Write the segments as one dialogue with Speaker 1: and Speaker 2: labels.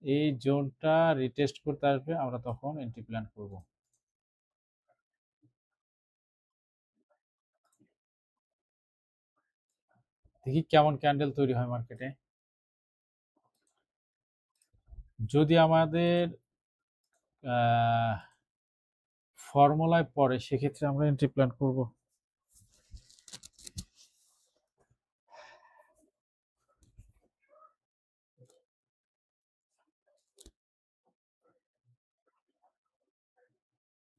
Speaker 1: এই জোনটা রিটেস্ট করতে আসবে, আমরা তখন এন্ট্রি প্ল্যান করব। দেখি কেমন ক্যান্ডেল তৈরি হয় মার্কেটে। যদি আমাদের ফর্মুলায় পড়ে সেক্ষেত্রে আমরা এন্ট্রি প্ল্যান করব।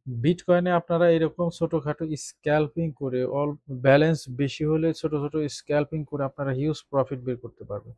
Speaker 1: বিটকয়েনে আপনারা এরকম ছোটখাটো স্ক্যাল্পিং করে অল ব্যালেন্স বেশি হলে ছোট ছোট স্ক্যাল্পিং করে আপনারা হিউজ প্রফিট বের করতে পারবেন।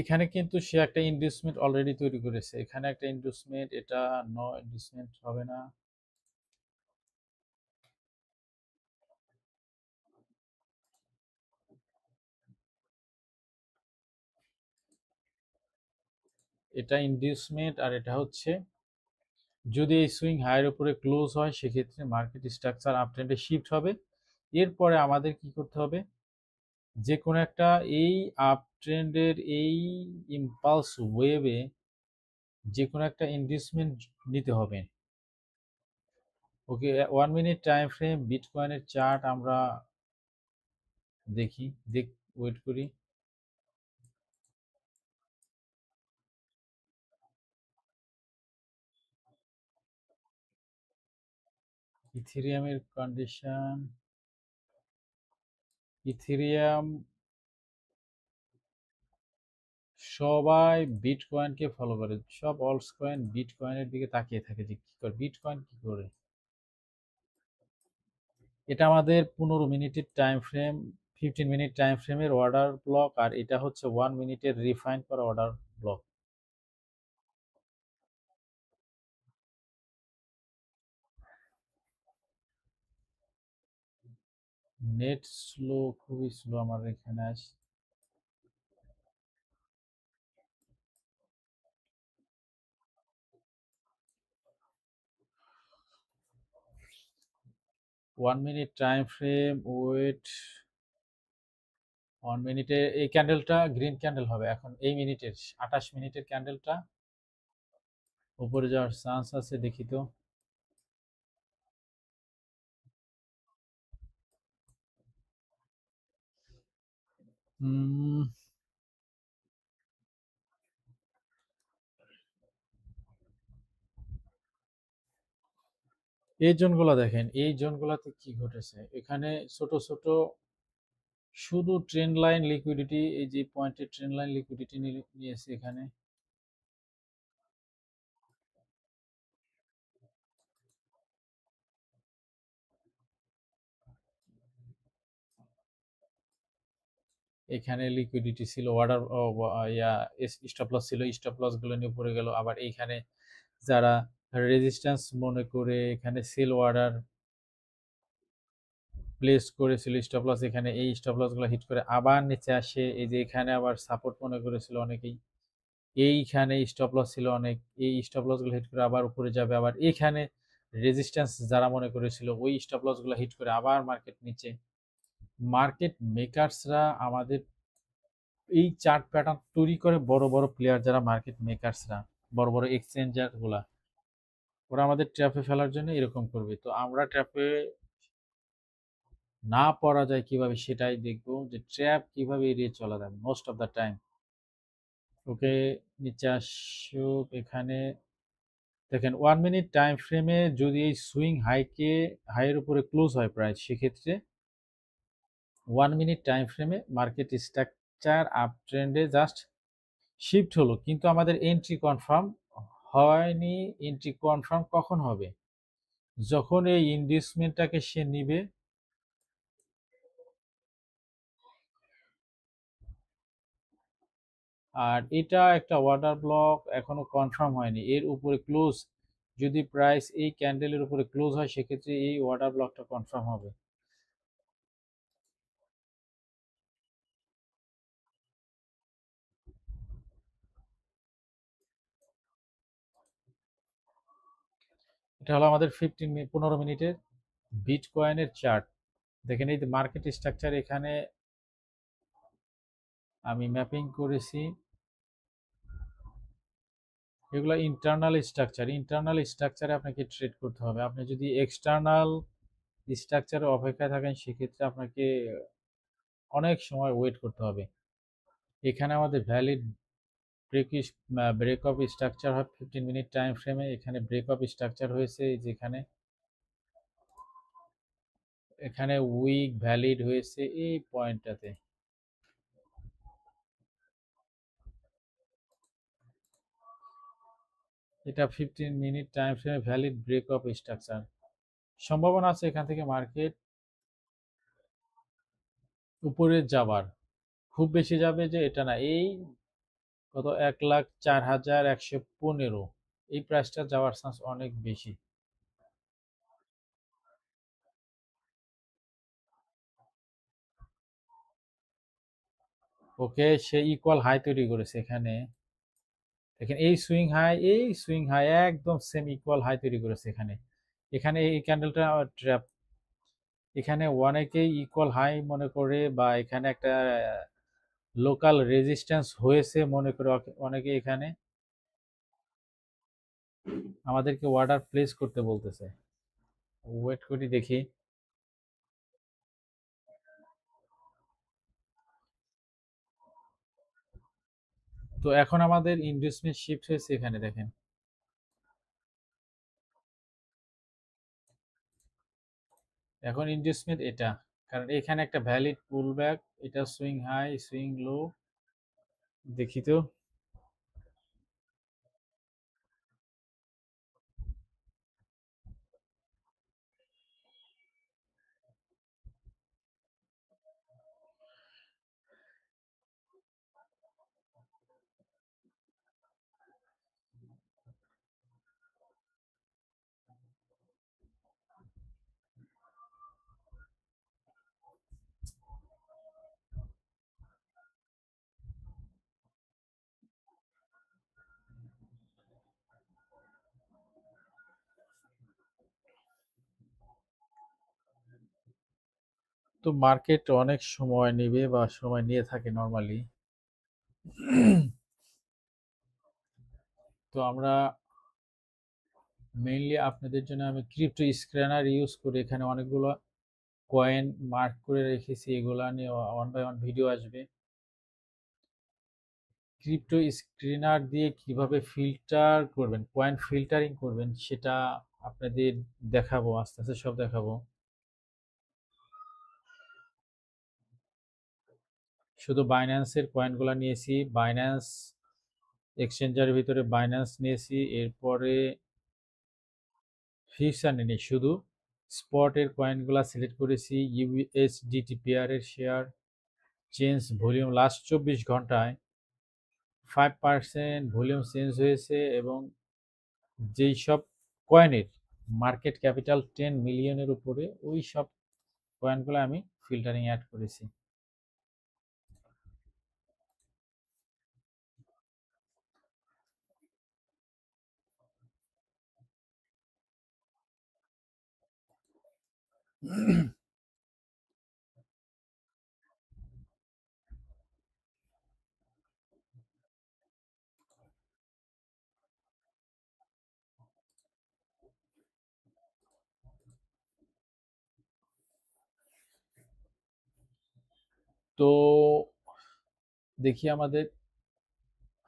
Speaker 1: এখানে কিন্তু সে একটা ইনভেস্টমেন্ট অলরেডি তৈরি করেছে, এখানে একটা ইনভেস্টমেন্ট, এটা নো ইনভেস্টমেন্ট হবে না। এটা ইনভেস্টমেন্ট আর এটা হচ্ছে, যদি এই সুইং হাইয়ের উপরে ক্লোজ হয় সেক্ষেত্রে মার্কেট স্ট্রাকচার আপ ট্রেন্ডে শিফট হবে। এরপরে আমাদের কি করতে হবে, যে কোনো একটা এই আপ ট্রেন্ডের এই ইম্পালস ওয়েভে যে কোনো একটা ইনভেস্টমেন্ট নিতে হবে। ওকে, 1 মিনিট টাইম ফ্রেম বিটকয়েনের চার্ট আমরা দেখি, ওয়েট করি। ইথেরিয়ামের কন্ডিশন, ইথেরিয়াম সবাই বিটকয়েনকে ফলো করে, সব অলস কয়েন বিটকয়েনের দিকে তাকিয়ে থাকে যে কি করে বিটকয়েন কি করে। এটা আমাদের 15 মিনিটের টাইম ফ্রেম, 15 মিনিট টাইম ফ্রেমের অর্ডার ব্লক, আর এটা হচ্ছে 1 মিনিটের রিফাইন করা অর্ডার ব্লক। নেট স্লো, খুবই স্লো আমার এখানে আস। 1 মিনিট টাইম ফ্রেম ওয়েট। 1 মিনিটে এই ক্যান্ডেলটা গ্রিন ক্যান্ডেল হবে এখন, এই মিনিটের 28 মিনিটের ক্যান্ডেলটা উপরে যাওয়ার চান্স আছে, দেখি তো। হুম, এই জোনগুলো দেখেন, এই জোনগুলোতে কি ঘটেছে, এখানে ছোট ছোট শুধু ট্রেন্ড লাইন লিকুইডিটি, এই যে পয়েন্টের ট্রেন্ড লাইন লিকুইডিটি নিয়েছে এখানে। এখানে লিকুইডিটি ছিল, অর্ডার ইয়া স্টপ লস ছিল, স্টপ লস গুলো নিয়ে পড়ে গেল। আবার এইখানে যারা রেজিস্ট্যান্স মনে করে এখানে সেল অর্ডার প্লেস করেছিল, স্টপ লস, এখানে এই স্টপ লস গুলো হিট করে আবার নিচে আসে। এই যে এখানে আবার সাপোর্ট মনে করেছিল অনেকেই, এইখানে স্টপ লস ছিল অনেক, এই স্টপ লস গুলো হিট করে আবার উপরে যাবে। আবার এখানে রেজিস্ট্যান্স যারা মনে করেছিল ওই স্টপ লস গুলো হিট করে আবার মার্কেট নিচে। মার্কেট মেকার্সরা আমাদের এই চার্ট প্যাটার্ন তৈরি করে, বড় বড় প্লেয়ার যারা মার্কেট মেকার্সরা, বড় বড় এক্সচেঞ্জার গুলা, ওরা আমাদের ট্র্যাপে ফেলার জন্য এরকম করবে। তো আমরা ট্র্যাপে না পড়া যায় কিভাবে সেটাই দেখবো, যে ট্র্যাপ কিভাবে এড়িয়ে চলা যায় মোস্ট অফ দ্য টাইম। ওকে, নিচে আসুক। এখানে দেখেন 1 মিনিট টাইম ফ্রেমে যদি এই সুইং হাইয়ের উপরে ক্লোজ হয় প্রায়, সেক্ষেত্রে 1 মিনিট টাইম ফ্রেমে মার্কেট স্ট্রাকচার আপ ট্রেন্ডে জাস্ট শিফট হলো, কিন্তু আমাদের এন্ট্রি কনফার্ম হয়নি। এন্ট্রি কনফার্ম কখন হবে, যখন এই ইনভেস্টমেন্টটাকে সে নিবে। আর এটা একটা অর্ডার ব্লক, এখনো কনফার্ম হয়নি, এর উপরে ক্লোজ যদি প্রাইস এই ক্যান্ডেলের উপরে ক্লোজ হয় সেক্ষেত্রে এই অর্ডার ব্লকটা কনফার্ম হবে। এটা হলো আমাদের 15 মিনিটের বিটকয়েনের চার্ট। দেখেন এই যে মার্কেট স্ট্রাকচার, এখানে আমি ম্যাপিং করেছি। এগুলো ইন্টারনাল স্ট্রাকচারে আপনাকে ট্রেড করতে হবে। আপনি যদি এক্সটার্নাল স্ট্রাকচারে অপেক্ষায় থাকেন সেক্ষেত্রে আপনাকে অনেক সময় ওয়েট করতে হবে। এখানে আমাদের ভ্যালিড ব্রেক অফ স্ট্রাকচার হয় 15 মিনিট টাইম ফ্রেমে। এখানে ব্রেক অফ স্ট্রাকচার হয়েছে যেখানে এখানে উইক ভ্যালিড হয়েছে এই পয়েন্টটাতে। এটা 15 মিনিট টাইম ফ্রেমে ভ্যালিড ব্রেক অফ স্ট্রাকচার। সম্ভাবনা আছে এখান থেকে মার্কেট উপরে যাবার, খুব বেশি যাবে যে এটা না। এই কত 1,04,115 এই প্রাইসটা যাওয়ার চান্স অনেক বেশি। ওকে, সে ইকুয়াল হাই তৈরি করেছে এখানে। দেখেন এই সুইং হাই একদম সেম ইকুয়াল হাই তৈরি করেছে এখানে। এখানে এই ক্যান্ডেলটা ট্র্যাপ। এখানে অনেকেই ইকুয়াল হাই মনে করে বা এখানে একটা লোকাল রেজিস্ট্যান্স হয়েছে মনে করে অনেকে এখানে আমাদেরকে অর্ডার প্লেস করতে বলতেছে। ওয়েট করি দেখি। তো এখন আমাদের ইনভেস্টমেন্ট শিফট হয়েছে এখানে দেখেন। এখন ইনভেস্টমেন্ট এটা, কারণ এখানে একটা ভ্যালিড পুল ব্যাক, এটা সুইং হাই সুইং লো। দেখি তো। তো মার্কেট অনেক সময় নেবে বা সময় নিয়ে থাকে নর্মালি। তো আমরা মেইনলি আপনাদের জন্য আমি ক্রিপ্টো স্ক্যানার ইউজ করে এখানে অনেকগুলো কয়েন মার্ক করে রেখেছি, এগুলা নিয়ে ওয়ান বাই ওয়ান ভিডিও আসবে। ক্রিপ্টো স্ক্রিনার দিয়ে কিভাবে ফিল্টার করবেন, কয়েন ফিল্টারিং করবেন সেটা আপনাদের দেখাবো, আস্তে আস্তে সব দেখাবো। শুধু বাইন্যান্সের কয়েনগুলো নিয়েছি, বাইন্যান্স এক্সচেঞ্জের ভিতরে বাইন্যান্স নিয়েছি, এরপরে ফিউচার নিয়ে শুধু স্পটের কয়েনগুলো সিলেক্ট করেছি। ইউএসডিটি পেয়ারের শেয়ার চেঞ্জ ভলিউম লাস্ট 24 ঘন্টায় 5% ভলিউম চেঞ্জ হয়েছে, এবং যেই সব কয়েনের মার্কেট ক্যাপিটাল 10 মিলিয়নের উপরে ওই সব কয়েনগুলো আমি ফিল্টারিং অ্যাড করেছি। তো দেখি আমাদের,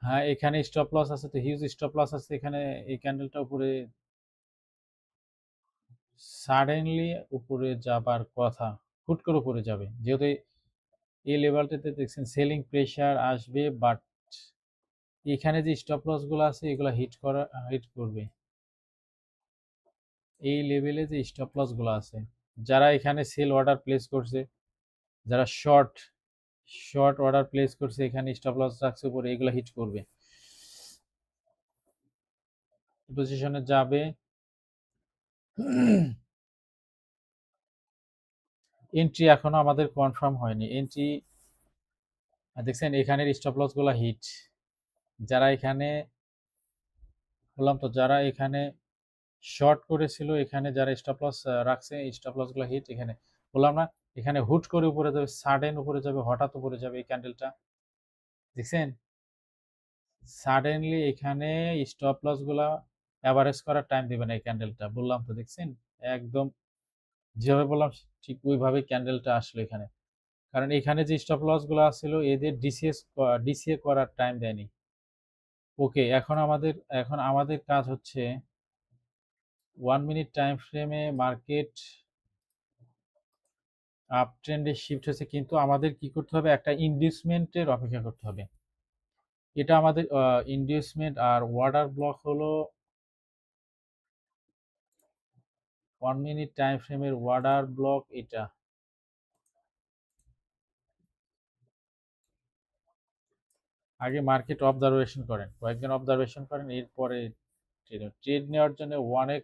Speaker 1: হ্যাঁ এখানে স্টপ লস আছে, তো হিউজ স্টপ লস আছে এখানে। এই ক্যান্ডেলটা উপরে সাডেনলি উপরে যাবার কথা, হুট করে উপরে যাবে, যেহেতু এই লেভেলটাতে দেখছেন সেলিং প্রেসার আসবে, বাট এখানে যে স্টপ লস গুলো আছে এগুলো হিট করবে। এই লেভেলে যে স্টপ লস গুলো আছে, যারা এখানে সেল অর্ডার প্লেস করছে, যারা শর্ট শর্ট অর্ডার প্লেস করছে এখানে স্টপ লস রাখছে উপরে, এগুলো হিট করবে। পজিশনে যাবে। এন্ট্রি এখনো আমাদের কনফার্ম হয়নি। এন্ট্রি দেখছেন এখানের স্টপ লস গুলা হিট। যারা এখানে বললাম তো, যারা এখানে শর্ট করেছিল, এখানে যারা স্টপ লস রাখছে, স্টপ লস গুলা হিট। এখানে বললাম না, এখানে হুট করে উপরে যাবে, সাডেন উপরে যাবে, হঠাৎ উপরে যাবে। এই ক্যান্ডেলটা দেখছেন, সাডেনলি এখানে স্টপ লস গুলা অ্যাভারেজ করার টাইম দিবে না এই ক্যান্ডেলটা। বললাম তো, দেখছেন একদম যেভাবে বললাম ঠিক ওইভাবে ক্যান্ডেলটা আসলো এখানে। কারণ এখানে যে স্টপ লস গুলো ছিল এদের ডিসিএ করার টাইম দেয়নি। ওকে, এখন আমাদের কাজ হচ্ছে 1 মিনিট টাইম ফ্রেমে মার্কেট আপ ট্রেন্ডে শিফট হয়েছে, কিন্তু আমাদের কি করতে হবে, একটা ইনডিউসমেন্টের অপেক্ষা করতে হবে। এটা আমাদের ইনডিউসমেন্ট আর ওয়ার্ডার ব্লক হলো 1 মিনিট টাইম ফ্রেমের ওয়ার্ডার ব্লক। এটা আগে মার্কেট অবজারভেশন করেন, কয়েকদিন অবজারভেশন করেন, এরপরে ট্রেড নেওয়ার জন্য অনেক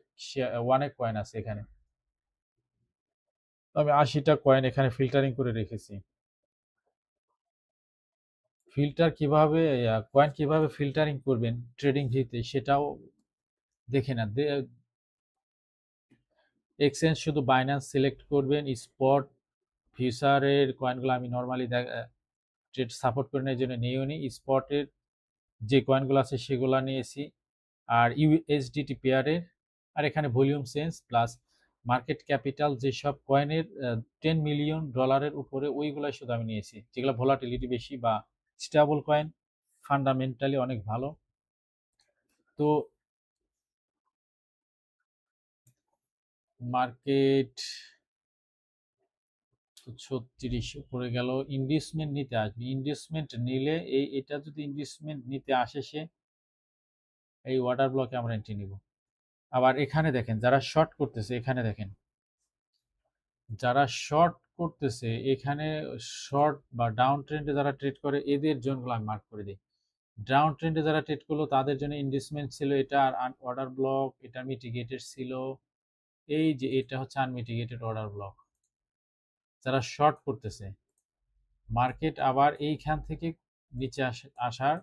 Speaker 1: অনেক কয়েন আছে এখানে। আমি 80টা কয়েন এখানে ফিল্টারিং করে রেখেছি। ফিল্টার কিভাবে, কয়েন কিভাবে ফিল্টারিং করবেন ট্রেডিং ভিউতে সেটাও দেখে নেন। এক্সচেঞ্জ শুধু বাইন্যান্স সিলেক্ট করবেন। স্পট ফিউচারের কয়েনগুলো আমি নর্মালি ট্রেড সাপোর্ট করে নেওয়ার জন্য নিয়েও নি। স্পটের যে কয়েনগুলো আছে সেগুলো নিয়েছি, আর ইউএসডিটি পেয়ারের, আর এখানে volume change plus market capital যেসব কয়েনের $10 মিলিয়ন উপরে, ওইগুলাই শুধু আমি নিয়েছি, যেগুলো ভোলাটিলিটি বেশি বা স্টেবল কয়েন, ফান্ডামেন্টালি অনেক ভালো। তো মার্কেট 36 উপরে গেল, ইনভেস্টমেন্ট নিতে আসবে। ইনভেস্টমেন্ট নিলে এটা যদি ইনভেস্টমেন্ট নিতে আসে সে, এই ওয়াটার ব্লকে আমরা এন্ট্রি নিব। আবার এখানে দেখেন যারা শর্ট করতেছে, এখানে দেখেন যারা শর্ট করতেছে, এখানে শর্ট বা ডাউন ট্রেন্ডে যারা ট্রেড করে এদের জোনগুলো আমি মার্ক করে দিই। ডাউন ট্রেন্ডে যারা ট্রেড করলো তাদের জন্য ইনভেস্টমেন্ট ছিল এটা, আর অর্ডার ব্লক এটা মিটিগেটেড ছিল। এই যে এটা হচ্ছে আনমিটিগেটেড অর্ডার ব্লক। যারা শর্ট করতেছে, মার্কেট আবার এইখান থেকে নিচে আসার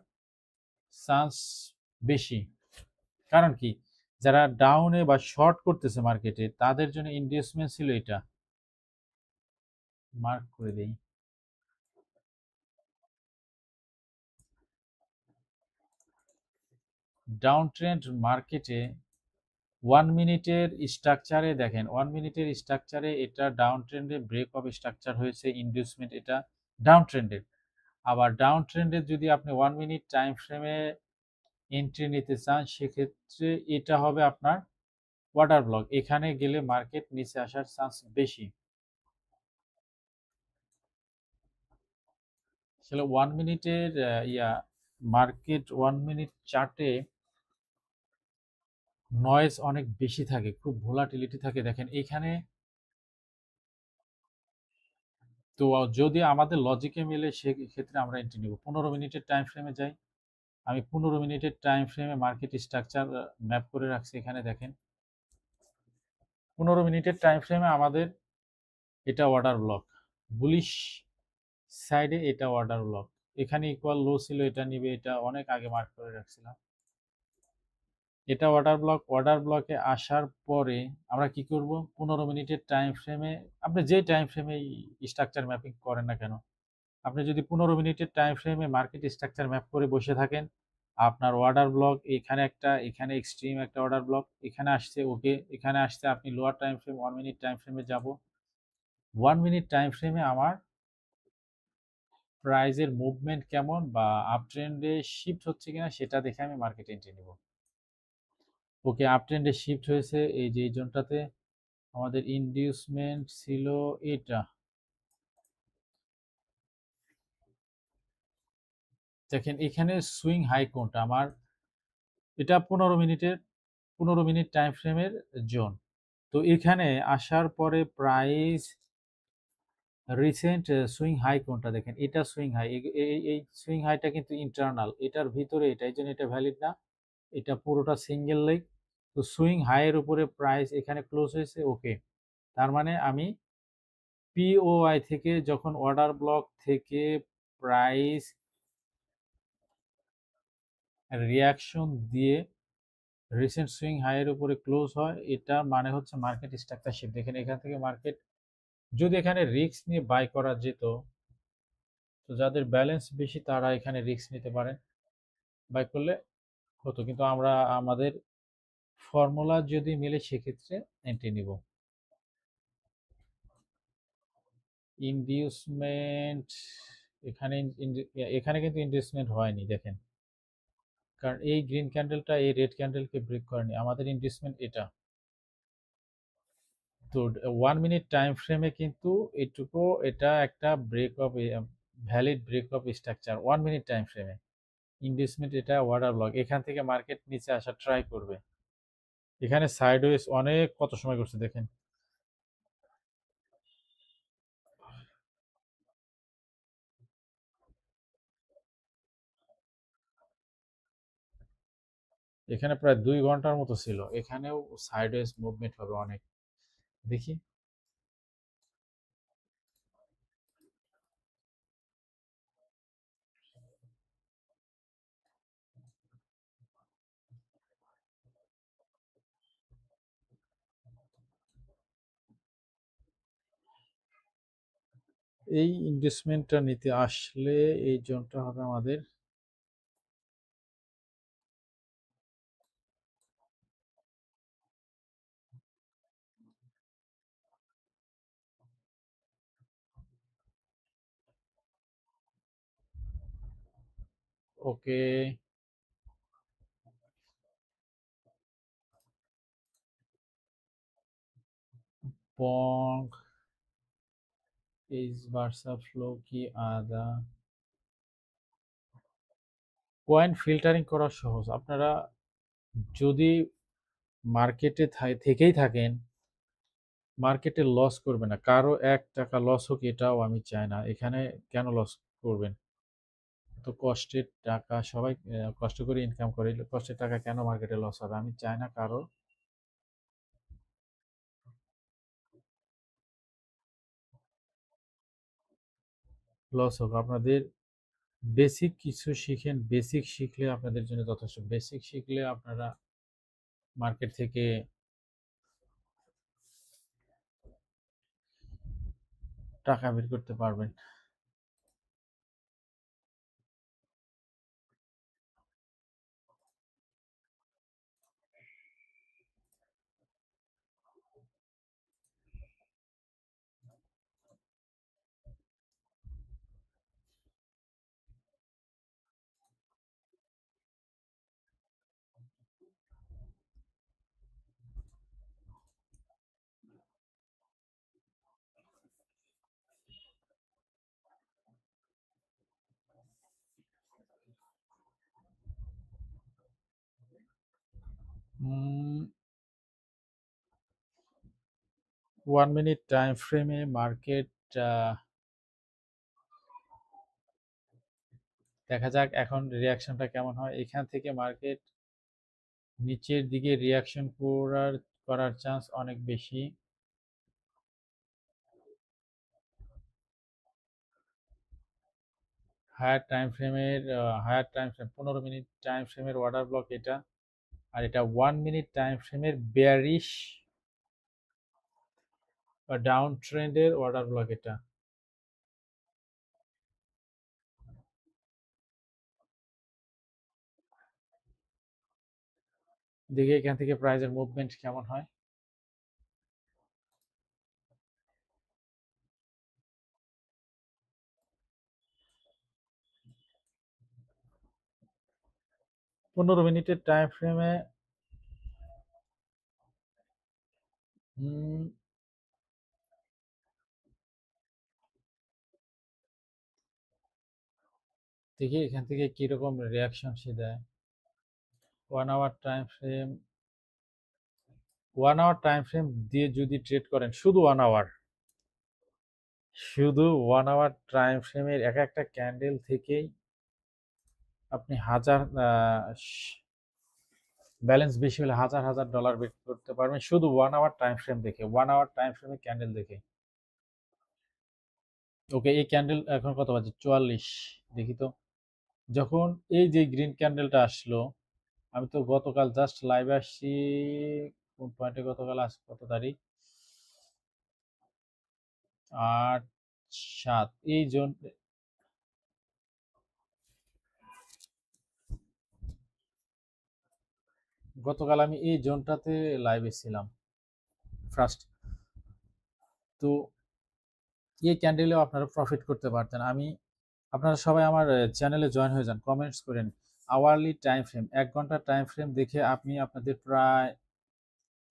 Speaker 1: চান্স বেশি। কারণ কি, যারা ডাউনে বা শর্ট করতেছে মার্কেটে তাদের জন্য ইনভেস্টমেন্ট ছিল এটা, মার্ক করে দেই। ডাউন ট্রেন্ড মার্কেটে 1 মিনিটের স্ট্রাকচারে দেখেন, 1 মিনিটের স্ট্রাকচারে এটা ডাউন ট্রেন্ডে ব্রেক অফ স্ট্রাকচার হয়েছে, ইনভেস্টমেন্ট এটা ডাউন ট্রেন্ডের। আবার ডাউন ট্রেন্ডের যদি আপনি 1 মিনিট টাইম ফ্রেমে এন্ট্রি নিতে চান, সেক্ষেত্রে এটা হবে আপনার ওয়াটার ব্লক। এখানে গেলে মার্কেট নিচে আসার চান্স বেশি। আসলে 1 মিনিটের মার্কেট 1 মিনিট চার্টে নয়েজ অনেক বেশি থাকে, খুব ভোলাটিলিটি থাকে। দেখেন এখানে তো যদি আমাদের লজিকে মিলে সেক্ষেত্রে আমরা এন্ট্রি নিব। 15 মিনিটের টাইম ফ্রেমে যাই। আমি 15 মিনিটের টাইম ফ্রেমে মার্কেট স্ট্রাকচার ম্যাপ করে রাখছি। এখানে দেখেন 15 মিনিটের টাইম ফ্রেমে আমাদের এটা অর্ডার ব্লক, বুলিশ সাইডে এটা অর্ডার ব্লক। এখানে ইকুয়াল লো ছিল, এটা নিবে, এটা অনেক আগে মার্ক করে রাখছিলাম। এটা অর্ডার ব্লকে আসার পরে আমরা কি করব, 15 মিনিটের টাইম ফ্রেমে, আপনি যে টাইম ফ্রেমে স্ট্রাকচার ম্যাপিং করেন না কেন, আপনি যদি 15 মিনিটের টাইম ফ্রেমে মার্কেট স্ট্রাকচার ম্যাপ করে বসে থাকেন, আপনার অর্ডার ব্লক এখানে একটা, এখানে এক্সট্রিম একটা অর্ডার ব্লক, এখানে আসছে, ওকে এখানে আসছে, আপনি lower time frame 1 minute time ফ্রেমে যাব। 1 মিনিট টাইম ফ্রেমে আমার প্রাইজের মুভমেন্ট কেমন বা আপ ট্রেন্ডে শিফট হচ্ছে কিনা সেটা দেখে আমি মার্কেট এন্ট্রি নিব। ওকে, আপ ট্রেন্ডে শিফট হয়েছে, এই যে এই জোনটাতে আমাদের ইনডিউসমেন্ট ছিল এটা। দেখেন এখানে সুইং হাই কোনটা আমার, এটা 15 মিনিট টাইম ফ্রেমের জোন। তো এখানে আসার পরে প্রাইস রিসেন্ট সুইং হাই কোনটা দেখেন, এটা সুইং হাই। এই সুইং হাইটা কিন্তু ইন্টারনাল, এটার ভিতরে এটা, এই জন্য এটা ভ্যালিড না। এটা পুরোটা সিঙ্গেল লেগ। তো সুইং হাই এর উপরে প্রাইস এখানে ক্লোজ হয়েছে, ওকে। তার মানে আমি পিওআই থেকে যখন অর্ডার ব্লক থেকে প্রাইস রিয়াকশন দিয়ে রিসেন্ট সুইং হাই এর উপরে ক্লোজ হয়, এটা মানে হচ্ছে মার্কেট স্ট্রাকচার শিফট। দেখেন এখান থেকে মার্কেট যদি এখানে রিস্ক নিয়ে বাই করা যেত, তো যাদের ব্যালেন্স বেশি তারা এখানে রিস্ক নিতে পারেন, বাই করলে হতো। কিন্তু আমরা আমাদের ফর্মুলা যদি মিলে সেক্ষেত্রে এন্ট্রি নিব। ইনডিউসমেন্ট এখানে এখানে কিন্তু ইনডিউসমেন্ট হয়নি দেখেন, কারণ এই গ্রিন ক্যান্ডেলটা এই রেড ক্যান্ডেলকে ব্রেক করেনি। আমাদের ইনডিউসমেন্ট এটা। তো 1 মিনিট টাইম ফ্রেমে কিন্তু এটুকু এটা একটা break of valid break of structure 1 minute time ফ্রেমে। ইনভেস্টমেন্ট এটা অর্ডার ব্লক, এখান থেকে মার্কেট নিচে আসা ট্রাই করবে। এখানে সাইডওয়েজ অনেক কত সময় করছে দেখেন, এখানে প্রায় 2 ঘন্টার মতো ছিল। এখানেও সাইডওয়েজ মুভমেন্ট হবে অনেক, দেখি। এই ইনভেস্টমেন্টটা নিতে আসলে এই জোনটা হবে আমাদের ওকে। পং এইচ বার্সা ফ্লো কি আদা কয়েন ফিল্টারিং করা সহজ। আপনারা যদি মার্কেটে থেকেই থাকেন, মার্কেটে লস করবে না। কারো 1 টাকা লস হোক এটাও আমি চাই না। এখানে কেন লস করবেন? তো কষ্টের টাকা সবাই কষ্ট করে ইনকাম করে, কষ্টের টাকা কেন মার্কেটে লস হবে? আমি চাই না কারো লস হোক। আপনাদের বেসিক কিছু শিখেন, বেসিক শিখলে আপনাদের জন্য যথেষ্ট। বেসিক শিখলে আপনারা মার্কেট থেকে টাকা বের করতে পারবেন। উম 1 মিনিট টাইম ফ্রেমে মার্কেট দেখা যাক এখন রিয়াকশনটা কেমন হয়। এখান থেকে মার্কেট নিচের দিকে রিয়াকশন করার চান্স অনেক বেশি। Higher time frame 15 minute time ফ্রেমের অর্ডার ব্লক এটা, আর এটা 1 মিনিট টাইম ফ্রেমের বেয়ারিশ বা ডাউন ট্রেন্ডের অর্ডার ব্লক এটা। দেখি এখান থেকে প্রাইজের মুভমেন্ট কেমন হয়। 15 মিনিটের টাইম ফ্রেমে দেখি এখান থেকে কিরকম রিয়াকশন সে দেয়। 1 hour time frame, 1 hour time frame দিয়ে যদি ট্রেড করেন, শুধু 1 আওয়ার টাইম ফ্রেমের এক একটা ক্যান্ডেল থেকেই আপনি হাজার ব্যালেন্স বেশি হলে হাজার হাজার ডলার বের করতে পারবেন শুধু 1 আওয়ার টাইম ফ্রেম দেখে, 1 আওয়ার টাইম ফ্রেমে ক্যান্ডেল দেখে। ওকে, এই ক্যান্ডেল এখন কত বাজে? 44। দেখি তো। যখন এই যে গ্রিন ক্যান্ডেলটা আসলো, আমি তো গতকাল জাস্ট লাইভে আসছি কোন পয়েন্টে, গতকাল আজ কত তারিখ? 8/7 এই জোন। গতকাল আমি এই জোনটাতে লাইভে ছিলাম ফার্স্ট। তো এই ক্যান্ডেলেও আপনারা প্রফিট করতে পারতেন। আপনারা সবাই আমার চ্যানেলে জয়েন হয়ে যান, কমেন্টস করেন। আওয়ারলি টাইম ফ্রেম, 1 ঘন্টার টাইম ফ্রেম দেখে আপনি আপনাদের প্রায়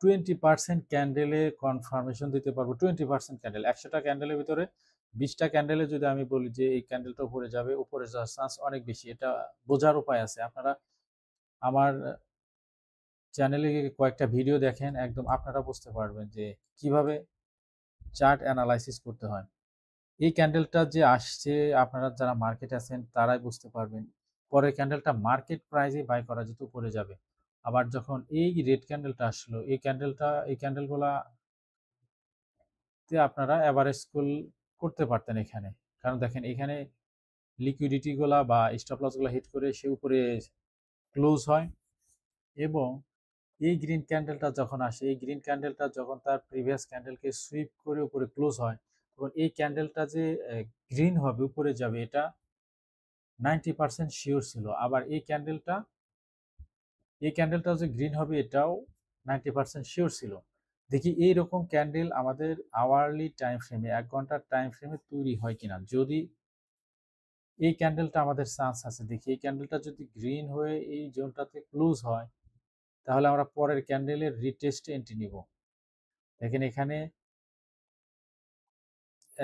Speaker 1: 20% ক্যান্ডেলে কনফার্মেশন দিতে পারবো। 20% ক্যান্ডেল, 100টা ক্যান্ডেলের ভিতরে 20টা ক্যান্ডেলে যদি আমি বলি যে এই ক্যান্ডেলটা উপরে যাবে, উপরে যাওয়ার চান্স অনেক বেশি। এটা বোঝার উপায় আছে। আপনারা আমার চ্যানেলে কয়েকটা ভিডিও দেখেন, একদম আপনারা বুঝতে পারবেন যে কিভাবে চার্ট অ্যানালাইসিস করতে হয়। এই ক্যান্ডেলটা যে আসছে, আপনারা যারা মার্কেটে আছেন তারাই বুঝতে পারবেন। পরের ক্যান্ডেলটা মার্কেট প্রাইসে বাই করা যেত, উপরে যাবে। আবার যখন এই রেড ক্যান্ডেলটা আসলো, এই ক্যান্ডেলগুলা তে আপনারা এভারেজ করতে পারতেন এখানে। কারণ দেখেন এখানে লিকুইডিটি গুলা বা স্টপ লস গুলা হিট করে সে উপরে ক্লোজ হয়। এবং এই গ্রিন ক্যান্ডেলটা যখন আসে, এই গ্রিন ক্যান্ডেলটা যখন তার প্রিভিয়াস ক্যান্ডেলকে সুইপ করে উপরে ক্লোজ হয়, তখন এই ক্যান্ডেলটা যে গ্রিন হবে, উপরে যাবে, এটা 90% শিওর ছিল। আবার এই ক্যান্ডেলটা যে গ্রিন হবে, এটাও 90% শিওর ছিল। দেখি এইরকম ক্যান্ডেল আমাদের আওয়ারলি টাইম ফ্রেমে, 1 ঘন্টার টাইম ফ্রেমে তৈরি হয় কিনা। যদি এই ক্যান্ডেলটা আমাদের চান্স আছে, দেখি এই ক্যান্ডেলটা যদি গ্রিন হয়ে এই জোনটাতে ক্লোজ হয়, তাহলে আমরা পরের ক্যান্ডেলের রিটেস্টে এন্ট্রি নিব। দেখেন এখানে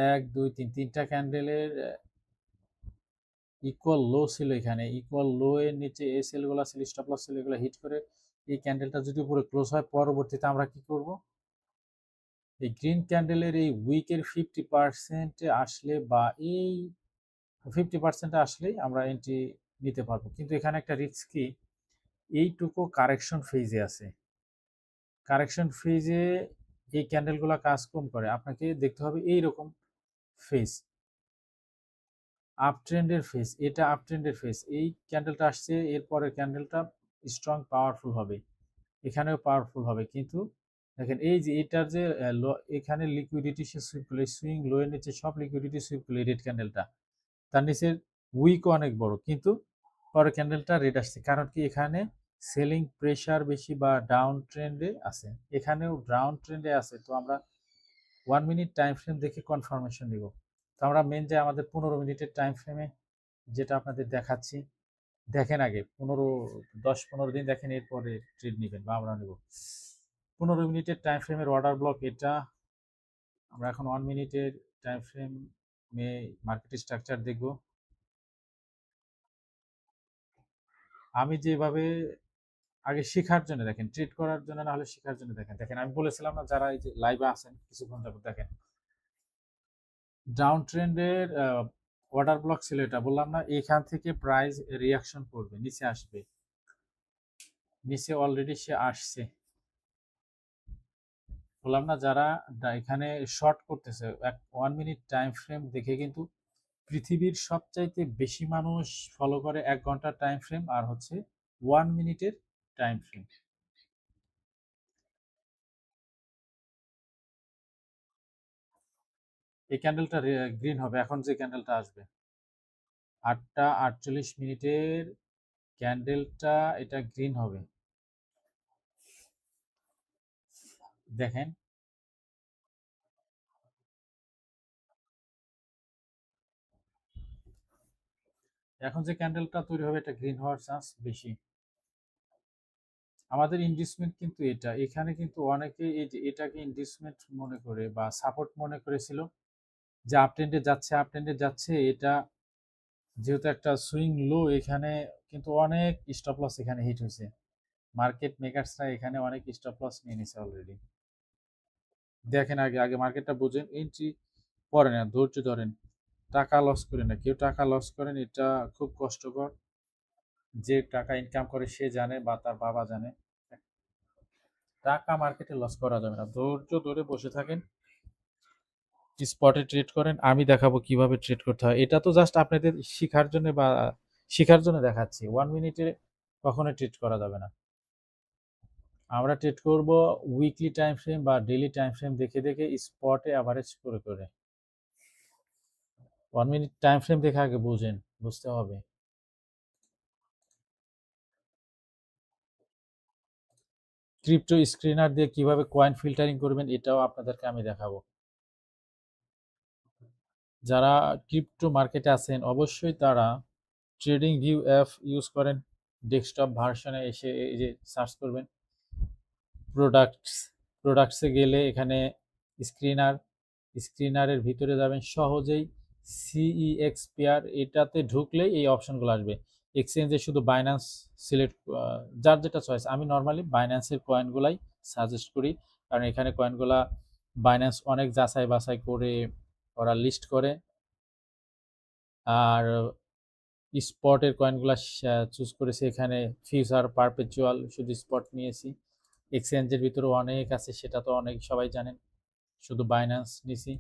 Speaker 1: 1 2 3 তিনটা ক্যান্ডেলের ইকুয়াল লো ছিল। এখানে ইকুয়াল লো এর নিচে এই সেলগুলো ছিল, স্টপ লস ছিল, এগুলো হিট করে এই ক্যান্ডেলটা যদি উপরে ক্লোজ হয়, পরবর্তীতে আমরা কি করব, এই গ্রিন ক্যান্ডেলের এই উইকের 50% আসলে বা এই 50% আসলেই আমরা এন্ট্রি নিতে পারবো। কিন্তু এখানে একটা রিস্ক কি, এইটুকু কারেকশন ফেজে আছে। কারেকশন ফেজে এই ক্যান্ডেলগুলো কাজ কম করে। আপনাকে দেখতে হবে এইরকম ফেজ, আপ ট্রেন্ডের ফেজ। এটা আপ ট্রেন্ডের ফেজ, এই ক্যান্ডেলটা আসছে, এরপরের ক্যান্ডেলটা স্ট্রং পাওয়ারফুল হবে, এখানেও পাওয়ারফুল হবে। কিন্তু দেখেন এই যে এটার যে এখানে লিকুইডিটি সে সুইপ করলে, সুইং লো এর নিচে সব লিকুইডিটি সুইপ করলে, রেড ক্যান্ডেলটা তার নিচের উইকও অনেক বড়, কিন্তু পরের ক্যান্ডেলটা রেড আসছে। কারণ কি, এখানে সেলিং প্রেসার বেশি বা ডাউন ট্রেন্ডে আছে, এখানেও ডাউন ট্রেন্ডে আছে। তো আমরা 1 মিনিট টাইম ফ্রেম দেখে কনফার্মেশন নিব। তো আমরা মেন যে আমাদের 15 মিনিটের টাইম ফ্রেমে যেটা আপনাদের দেখাচ্ছি, দেখেন আগে 10-15 দিন দেখেন, এরপরে ট্রেড নেবেন বা আমরা নেব। 15 মিনিটের টাইম ফ্রেমের অর্ডার ব্লক এটা। আমরা এখন 1 মিনিটের টাইম ফ্রেমে মার্কেট স্ট্রাকচার দেখব। আমি যেভাবে আগে শেখার জন্য দেখেন, ট্রেড করার জন্য না হলে শেখার জন্য দেখেন। দেখেন আমি বলেছিলাম না, যারা এই যে লাইভে আছেন কিছুক্ষণ যাবত, দেখেন ডাউন ট্রেন্ডের অর্ডার ব্লক ছিল, এটা বললাম না, এখান থেকে প্রাইস রিয়াকশন করবে, নিচে আসবে, নিচে অলরেডি সে আসছে। বললাম না, যারা এখানে শর্ট করতেছে 1 মিনিট টাইম ফ্রেম দেখে, কিন্তু পৃথিবীর সবচাইতে বেশি মানুষ ফলো করে 1 ঘন্টার টাইম ফ্রেম আর হচ্ছে 1 মিনিটের টাইম ফ্রেম। এই ক্যান্ডেলটা গ্রিন হবে, এখন যে ক্যান্ডেলটা আসবে 8টা 48 মিনিটের ক্যান্ডেলটা, এটা গ্রিন হবে। দেখেন এখন যে ক্যান্ডেলটা তৈরি হবে, এটা গ্রিন হওয়ার চান্স বেশি। আমাদের ইনভেস্টমেন্ট কিন্তু এটা, এখানে কিন্তু অনেকে এই যে এটাকে ইনভেস্টমেন্ট মনে করে বা সাপোর্ট মনে করেছিল, যে আপ ট্রেন্ডে যাচ্ছে, আপ ট্রেন্ডে যাচ্ছে। এটা যেহেতু একটা সুইং লো, এখানে কিন্তু অনেক স্টপ লস এখানে হিট হয়েছে। মার্কেট মেকারসরা এখানে অনেক স্টপ লস নিয়ে নিছে অলরেডি। দেখেন আগে আগে মার্কেটটা বুঝেন, এন্ট্রি পরে না, ধৈর্য ধরেন, টাকা লস করেন না। কেউ টাকা লস করেন, এটা খুব কষ্টকর। যে টাকা ইনকাম করে সে জানে বা তার বাবা জানে। টাকা মার্কেটে লস করা যাবে না, ধৈর্য ধরে বসে থাকেন, স্পটে ট্রেড করেন, আমি দেখাবো কিভাবে ট্রেড করতে হয়। এটা তো জাস্ট আপনাদের শিখার জন্য বা শেখার জন্য দেখাচ্ছি, 1 মিনিটে কখনো ট্রেড করা যাবে না। আমরা ট্রেড করব উইকলি টাইম ফ্রেম বা ডেইলি টাইম ফ্রেম দেখে দেখে, স্পটে অ্যাভারেজ করে করে। 1 মিনিট টাইম ফ্রেম দেখে আগে বুঝেন, বুঝতে হবে। ক্রিপ্টো স্ক্রিনার দিয়ে কিভাবে কয়েন ফিল্টারিং করবেন এটাও আপনাদেরকে আমি দেখাবো। যারা ক্রিপ্টো মার্কেটে আছেন অবশ্যই তারা ট্রেডিং ভিউ অ্যাপ ইউজ করেন। ডেস্কটপ ভার্সনে এসে এই যে সার্চ করবেন প্রোডাক্টস, প্রোডাক্টসে গেলে এখানে স্ক্রিনার, স্ক্রিনারের ভিতরে যাবেন সহজেই, সিইএক্স পেয়ার এটাতে ঢুকলেই এই অপশনগুলো আসবে। এক্সচেঞ্জে শুধু বাইন্যান্স সিলেক্ট, যার যেটা চয়েস। আমি নর্মালি বাইন্যান্সের কয়েনগুলাই সাজেস্ট করি, কারণ এখানে কয়েনগুলা বাইন্যান্স অনেক যাচাই বাছাই করে ওরা লিস্ট করে। আর স্পটের কয়েনগুলা চুজ করেছি, এখানে ফিউচার পারপেচুয়াল শুধু স্পট নিয়েছি। এক্সচেঞ্জের ভিতরে অনেক আছে, সেটা তো অনেক সবাই জানেন, শুধু বাইন্যান্স নিছি।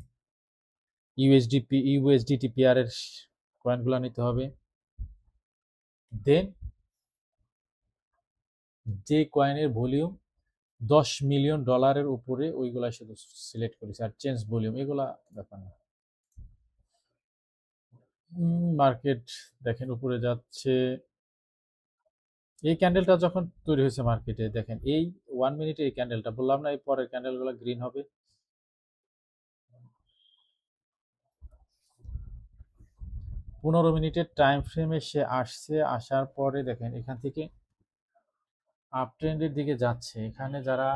Speaker 1: ইউএসডিটি পেয়ার এর কয়েনগুলো নিতে হবে। দেন যে কয়েনের ভলিউম $10 মিলিয়ন উপরে ওইগুলা শুধু সিলেক্ট করেছি, আর চেঞ্জ ভলিউম এগুলা ব্যাপার না। মার্কেট দেখেন উপরে যাচ্ছে। এই ক্যান্ডেলটা যখন তৈরি হয়েছে মার্কেটে দেখেন, এই 1 মিনিটে এই ক্যান্ডেলটা বললাম না, এই পরের ক্যান্ডেলগুলো গ্রিন হবে। 15 মিনিটের টাইম ফ্রেমে সে আসছে, আসার পরে দেখেন এখান থেকে আপ ট্রেন্ডের দিকে যাচ্ছে। এখানে যারা,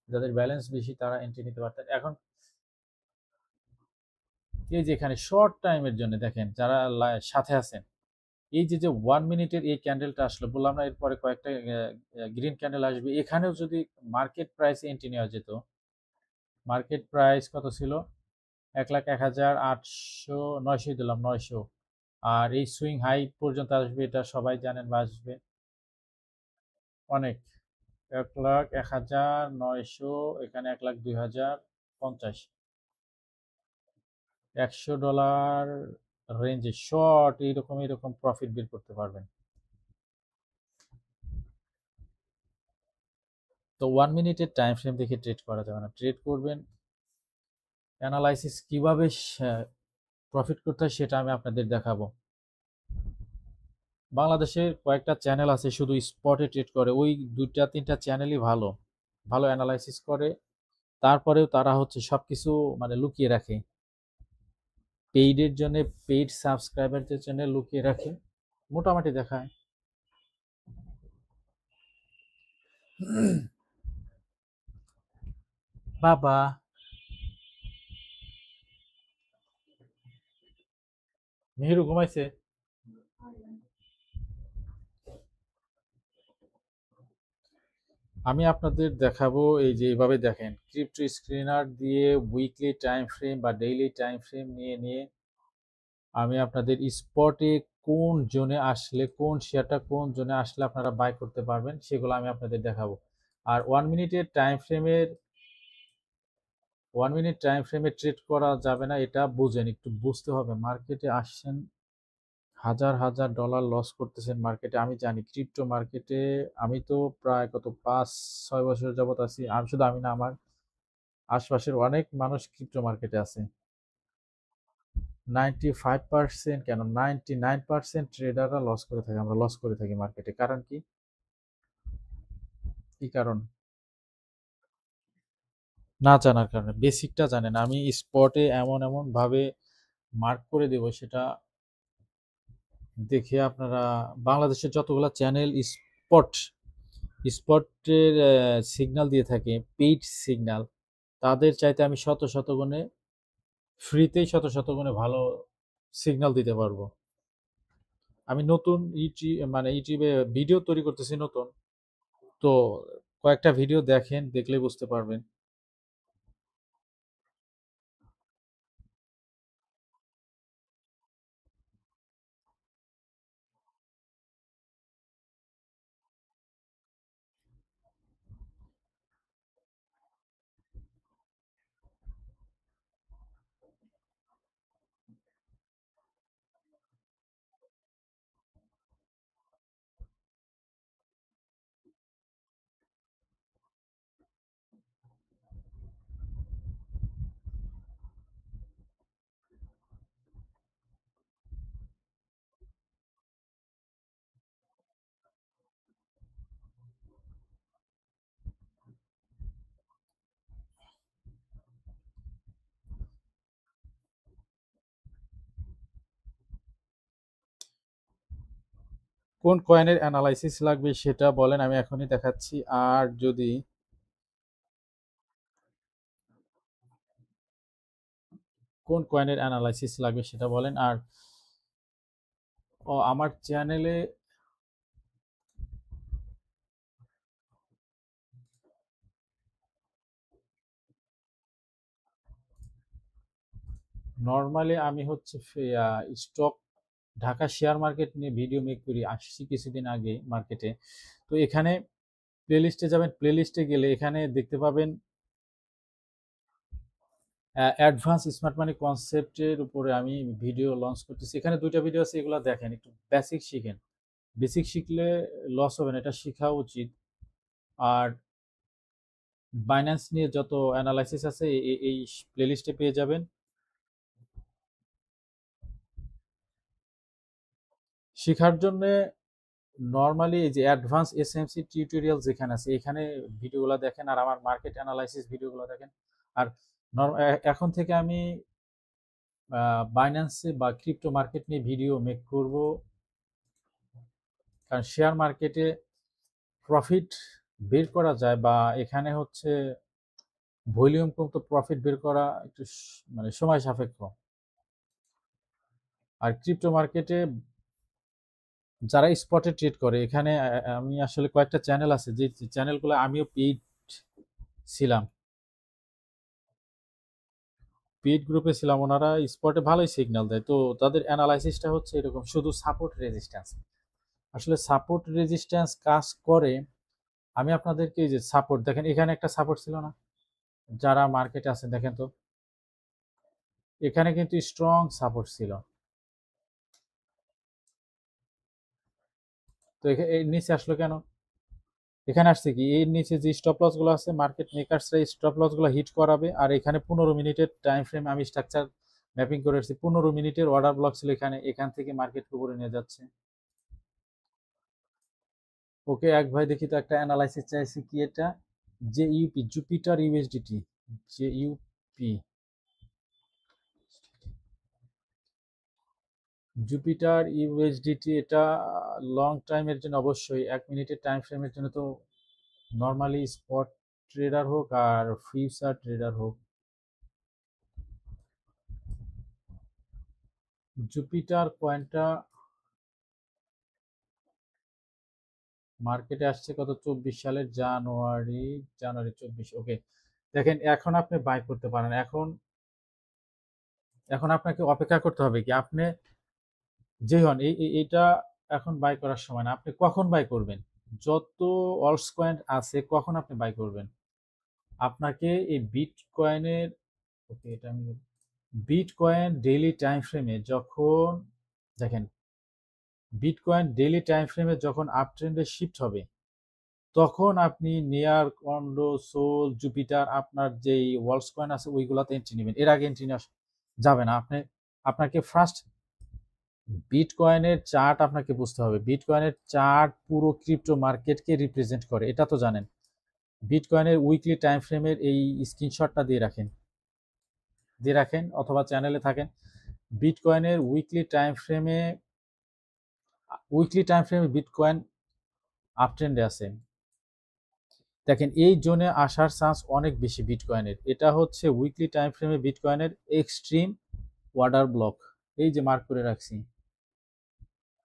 Speaker 1: যাদের ব্যালেন্স বেশি তারা এন্ট্রি নিতে পারতেন। এখন এই যে এখানে শর্ট টাইমের জন্য দেখেন যারা সাথে আছেন, এই যে যে 1 মিনিটের এই ক্যান্ডেলটা আসলো, বললাম না এরপরে কয়েকটা গ্রিন ক্যান্ডেল আসবে, এখানেও যদি মার্কেট প্রাইস এন্ট্রি নেওয়া যেত। মার্কেট প্রাইস কত ছিল? 1,01,800, 900 দিলাম, 900। আর এই সুইং হাই পর্যন্ত আসবে, এটা সবাই জানেন বা আসবে অনেক। 1,01,900, এখানে 1,02,050, $100 রেঞ্জে শর্ট এইরকম এইরকম প্রফিট বের করতে পারবেন। তো 1 মিনিটের টাইম ফ্রেম দেখে ট্রেড করা যাবে না, ট্রেড করবেন অ্যানালাইসিস কিভাবে প্রফিট করতে হয় সেটা আমি আপনাদের দেখাবো। বাংলাদেশের কয়েকটা চ্যানেল আছে শুধু স্পটে ট্রেড করে, ওই দুইটা তিনটা চ্যানেলই ভালো, ভালো অ্যানালাইসিস করে। তারপরেও তারা হচ্ছে সবকিছু মানে লুকিয়ে রাখে, পেইডের জন্য, পেইড সাবস্ক্রাইবারদের জন্য লুকিয়ে রাখে, মোটামুটি দেখায়। বাবা, মেহেরু ঘুমাইছে। আমি আপনাদের দেখাবো এই যে এইভাবে দেখেন, ক্রিপ্টো স্ক্রিনার দিয়ে উইকলি টাইম ফ্রেম বা ডেইলি টাইম ফ্রেম নিয়ে নিয়ে আমি আপনাদের স্পটে কোন জোনে আসলে, কোন শেয়ারটা কোন জোনে আসলে আপনারা বাই করতে পারবেন সেগুলো আমি আপনাদের দেখাবো। আর 1 মিনিট টাইম ফ্রেমে ট্রেড করা যাবে না, এটা বুঝেন, একটু বুঝতে হবে। মার্কেটে আসছেন, হাজার হাজার ডলার লস করতেছেন মার্কেটে, আমি জানি ক্রিপ্টো মার্কেটে। আমি তো প্রায় কত 5-6 বছর যাবত আছি, আমি শুধু আমি না, আমার আশপাশের অনেক মানুষ ক্রিপ্টো মার্কেটে আছে। 95%, কেন 99% ট্রেডাররা লস করে থাকে, আমরা লস করে থাকি মার্কেটে। কারণ কি? কি কারণ? না জানার কারণে, বেসিকটা জানেন। আমি স্পটে এমন এমন ভাবে মার্ক করে দেব, সেটা দেখে আপনারা, বাংলাদেশের যতগুলা চ্যানেল স্পট, স্পটের সিগন্যাল দিয়ে থাকে, পেইড সিগন্যাল, তাদের চাইতে আমি শত শত গুণে ফ্রিতেই শত শত গুণে ভালো সিগন্যাল দিতে পারবো। আমি নতুন মানে ইউটিউবে ভিডিও তৈরি করতেছি নতুন, তো কয়েকটা ভিডিও দেখেন, দেখলে বুঝতে পারবেন। কোন কয়েনের অ্যানালাইসিস লাগবে সেটা বলেন, আমি এখনই দেখাচ্ছি। আর যদি কোন কয়েনের অ্যানালাইসিস লাগবে সেটা বলেন। আর আমার চ্যানেলে নর্মালি আমি হচ্ছে স্টক ঢাকা শেয়ার মার্কেট নিয়ে ভিডিও মেক করি, আসছি কিছুদিন আগে মার্কেটে। তো এখানে প্লেলিস্টে যাবেন, প্লেলিস্টে গেলে এখানে দেখতে পাবেন অ্যাডভান্স স্মার্ট মানি কনসেপ্টের উপরে আমি ভিডিও লঞ্চ করতেছি। এখানে দুইটা ভিডিও আছে, এগুলো দেখেন, একটু বেসিক শিখেন। বেসিক শিখলে লস হবে না, এটা শেখা উচিত। আর বাইন্যান্স নিয়ে যত অ্যানালাইসিস আছে এই প্লেলিস্টে পেয়ে যাবেন। শেখার জন্য নর্মালি এই যে অ্যাডভান্স এসএমসি টিউটোরিয়াল যেখানে আছে এখানে ভিডিওগুলো দেখেন, আর আমার মার্কেট অ্যানালাইসিস ভিডিওগুলো দেখেন। আর এখন থেকে আমি বাইন্যান্সে বা ক্রিপ্টো মার্কেট নিয়ে ভিডিও মেক করব, কারণ শেয়ার মার্কেটে প্রফিট বের করা যায়, বা এখানে হচ্ছে ভলিউম কম, তো প্রফিট বের করা একটু মানে সময় সাপেক্ষ। আর ক্রিপ্টো মার্কেটে যারা স্পটে ট্রেড করে, এখানে আমি আসলে কয়েকটা চ্যানেল আছে, যে চ্যানেলগুলো আমিও পেইড ছিলাম, পেইড গ্রুপে ছিলাম, ওনারা স্পটে ভালোই সিগন্যাল দেয়। তো তাদের অ্যানালাইসিসটা হচ্ছে এরকম, শুধু সাপোর্ট রেজিস্ট্যান্স। আসলে সাপোর্ট রেজিস্ট্যান্স কাজ করে। আমি আপনাদেরকে এই যে সাপোর্ট দেখেন, এখানে একটা সাপোর্ট ছিল না, যারা মার্কেটে আছেন দেখেন তো, এখানে কিন্তু স্ট্রং সাপোর্ট ছিল। তো এর নিচে আসলো কেন? এখানে আসছে কি, এর নিচে যে স্টপ লস গুলো আছে, মার্কেট মেকার্সরা স্টপ লস গুলো হিট করাবে। আর এখানে 15 মিনিটের টাইম ফ্রেম আমি স্ট্রাকচার ম্যাপিং করে আসছি। 15 মিনিটের অর্ডার ব্লক ছিল এখানে, এখান থেকে মার্কেট উপরে নিয়ে যাচ্ছে। ওকে এক ভাই, দেখি তো একটা অ্যানালাইসিস চাইছি, কি এটা? যে ইউপি, জুপিটার ইউএসডিটি, যে ইউপি, জুপিটার ইউএসডিটি, এটা লং টাইমের জন্য অবশ্যই, 1 মিনিটের টাইম ফ্রেমের জন্য তো নর্মালি স্পট ট্রেডার হোক আর ফিউচার ট্রেডার হোক, জুপিটার কয়েনটা মার্কেটে আসছে কত, 24 সালের জানুয়ারি, জানুয়ারি 24। ওকে দেখেন, এখন আপনি বাই করতে পারেন। এখন এখন আপনাকে অপেক্ষা করতে হবে কি, আপনি যে হন এইটা এখন বাই করার সময় না। আপনি কখন বাই করবেন? যত অলস কয়েন আছে কখন আপনি বাই করবেন? আপনাকে এই বিটকয়েনের, ওকে এটা আমি, বিটকয়েন ডেইলি টাইম ফ্রেমে যখন দেখেন, বিটকয়েন ডেইলি টাইম ফ্রেমে যখন আপ ট্রেন্ডে শিফট হবে, তখন আপনি নিয়ার, কন্ডো, সোল, জুপিটার, আপনার যেই ওয়ালস কয়েন আছে ওইগুলাতে এন্ট্রি নেবেন। এর আগে এন্ট্রি নেওয়া যাবে না। আপনাকে ফার্স্ট বিটকয়েনের চার্ট আপনাকে বুঝতে হবে। বিটকয়েনের চার্ট পুরো ক্রিপ্টো মার্কেটকে রিপ্রেজেন্ট করে, এটা তো জানেন। বিটকয়েনের উইকলি টাইম ফ্রেমের এই স্ক্রিনশটটা দিয়ে রাখেন অথবা চ্যানেলে থাকেন। বিটকয়েনের উইকলি টাইম ফ্রেমে বিটকয়েন আপ ট্রেন্ডে আছে। দেখেন এই জোনে আসার চান্স অনেক বেশি বিটকয়েনের। এটা হচ্ছে উইকলি টাইম ফ্রেমে বিটকয়েনের এক্সট্রিম ওয়ার্ডার ব্লক, এই যে মার্ক করে রাখছি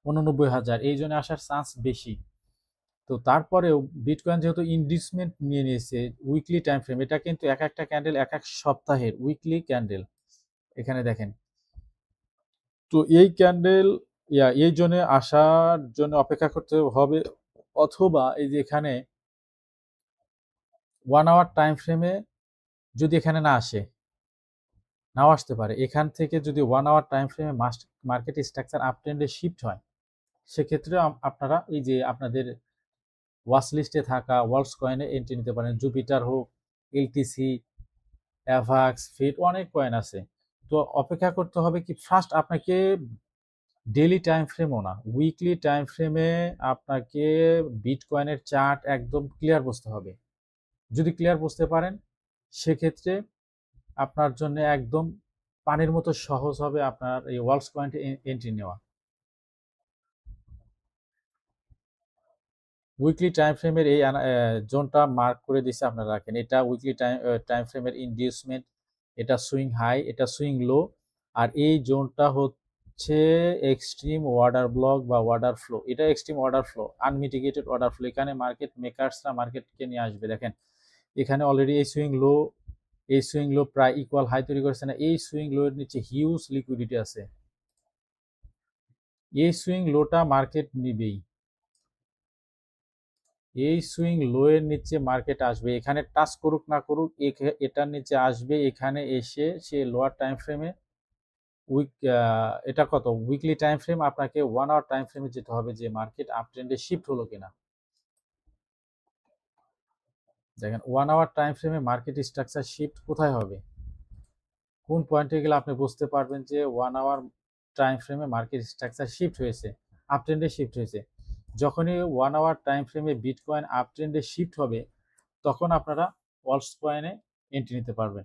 Speaker 1: 89,000, এই জন্য আসার চান্স বেশি। তো তারপরেও বিটকয়েন যেহেতু ইনভেস্টমেন্ট নিয়ে নিয়েছে উইকলি টাইম ফ্রেম, এটা কিন্তু এক একটা ক্যান্ডেল এক এক সপ্তাহের উইকলি ক্যান্ডেল, এখানে দেখেন। তো এই ক্যান্ডেল এই জন্য আসার জন্য অপেক্ষা করতে হবে, অথবা এই যে এখানে 1 আওয়ার টাইম ফ্রেমে যদি এখানে নাও আসতে পারে, এখান থেকে যদি 1 আওয়ার টাইম ফ্রেমে মার্কেট স্ট্রাকচার আপ ট্রেন্ডে শিফট হয়, সেক্ষেত্রে আপনারা এই যে আপনাদের ওয়াচ লিস্টে থাকা ওয়ার্ল্ডস কয়েনে এন্ট্রি নিতে পারেন। জুপিটার হোক, এলটিসি, অ্যাভাক্স, ফিট, অনেক কয়েন আছে। তো অপেক্ষা করতে হবে কি, ফার্স্ট আপনাকে ডেইলি টাইম ফ্রেমও না, উইকলি টাইম ফ্রেমে আপনাকে বিটকয়েনের চার্ট একদম ক্লিয়ার বুঝতে হবে। যদি ক্লিয়ার বুঝতে পারেন, সেক্ষেত্রে আপনার জন্য একদম পানির মতো সহজ হবে আপনার এই ওয়ার্ল্ডস কয়েন্টে এন্ট্রি নেওয়া। উইকলি টাইম ফ্রেমের এই জোনটা মার্ক করে দিছে, আপনারা রাখেন। এটা উইকলি টাইম ফ্রেমের ইনডিউসমেন্ট, এটা সুইং হাই, এটা সুইং লো, আর এই জোনটা হচ্ছে এক্সট্রিম ওয়ার্ডার ব্লক বা ওয়ার্ডার ফ্লো। এটা extreme order flow, unmitigated order flow. এখানে মার্কেট মেকার্সরা মার্কেটকে নিয়ে আসবে। দেখেন এখানে অলরেডি এই সুইং লো প্রায় ইকুয়াল হাই তৈরি করেছে না? এই সুইং লো এর নিচে হিউজ লিকুইডিটি আছে। এই সুইং লোটা মার্কেট নিবেই, এই সুইং লো এর নিচে মার্কেট আসবে। এখানে টাচ করুক না করুক, এটার নিচে আসবে। এখানে এসে সে লোয়ার টাইম ফ্রেমে এটা কত উইকলি টাইম ফ্রেম, আপনাকে 1 আওয়ার টাইম ফ্রেমে যেতে হবে যে মার্কেট আপ ট্রেন্ডে শিফট হলো কিনা। দেখেন 1 আওয়ার টাইম ফ্রেমে মার্কেট স্ট্রাকচার শিফট কোথায় হবে, কোন পয়েন্টে গেলে আপনি বুঝতে পারবেন যে 1 আওয়ার টাইম ফ্রেমে মার্কেট স্ট্রাকচার শিফট হয়েছে, আপ ট্রেন্ডে শিফট হয়েছে। যখনই 1 আওয়ার টাইম ফ্রেমে বিটকয়েন আপ ট্রেন্ডে শিফট হবে, তখন আপনারা অলস কয়েনে এন্ট্রি নিতে পারবেন।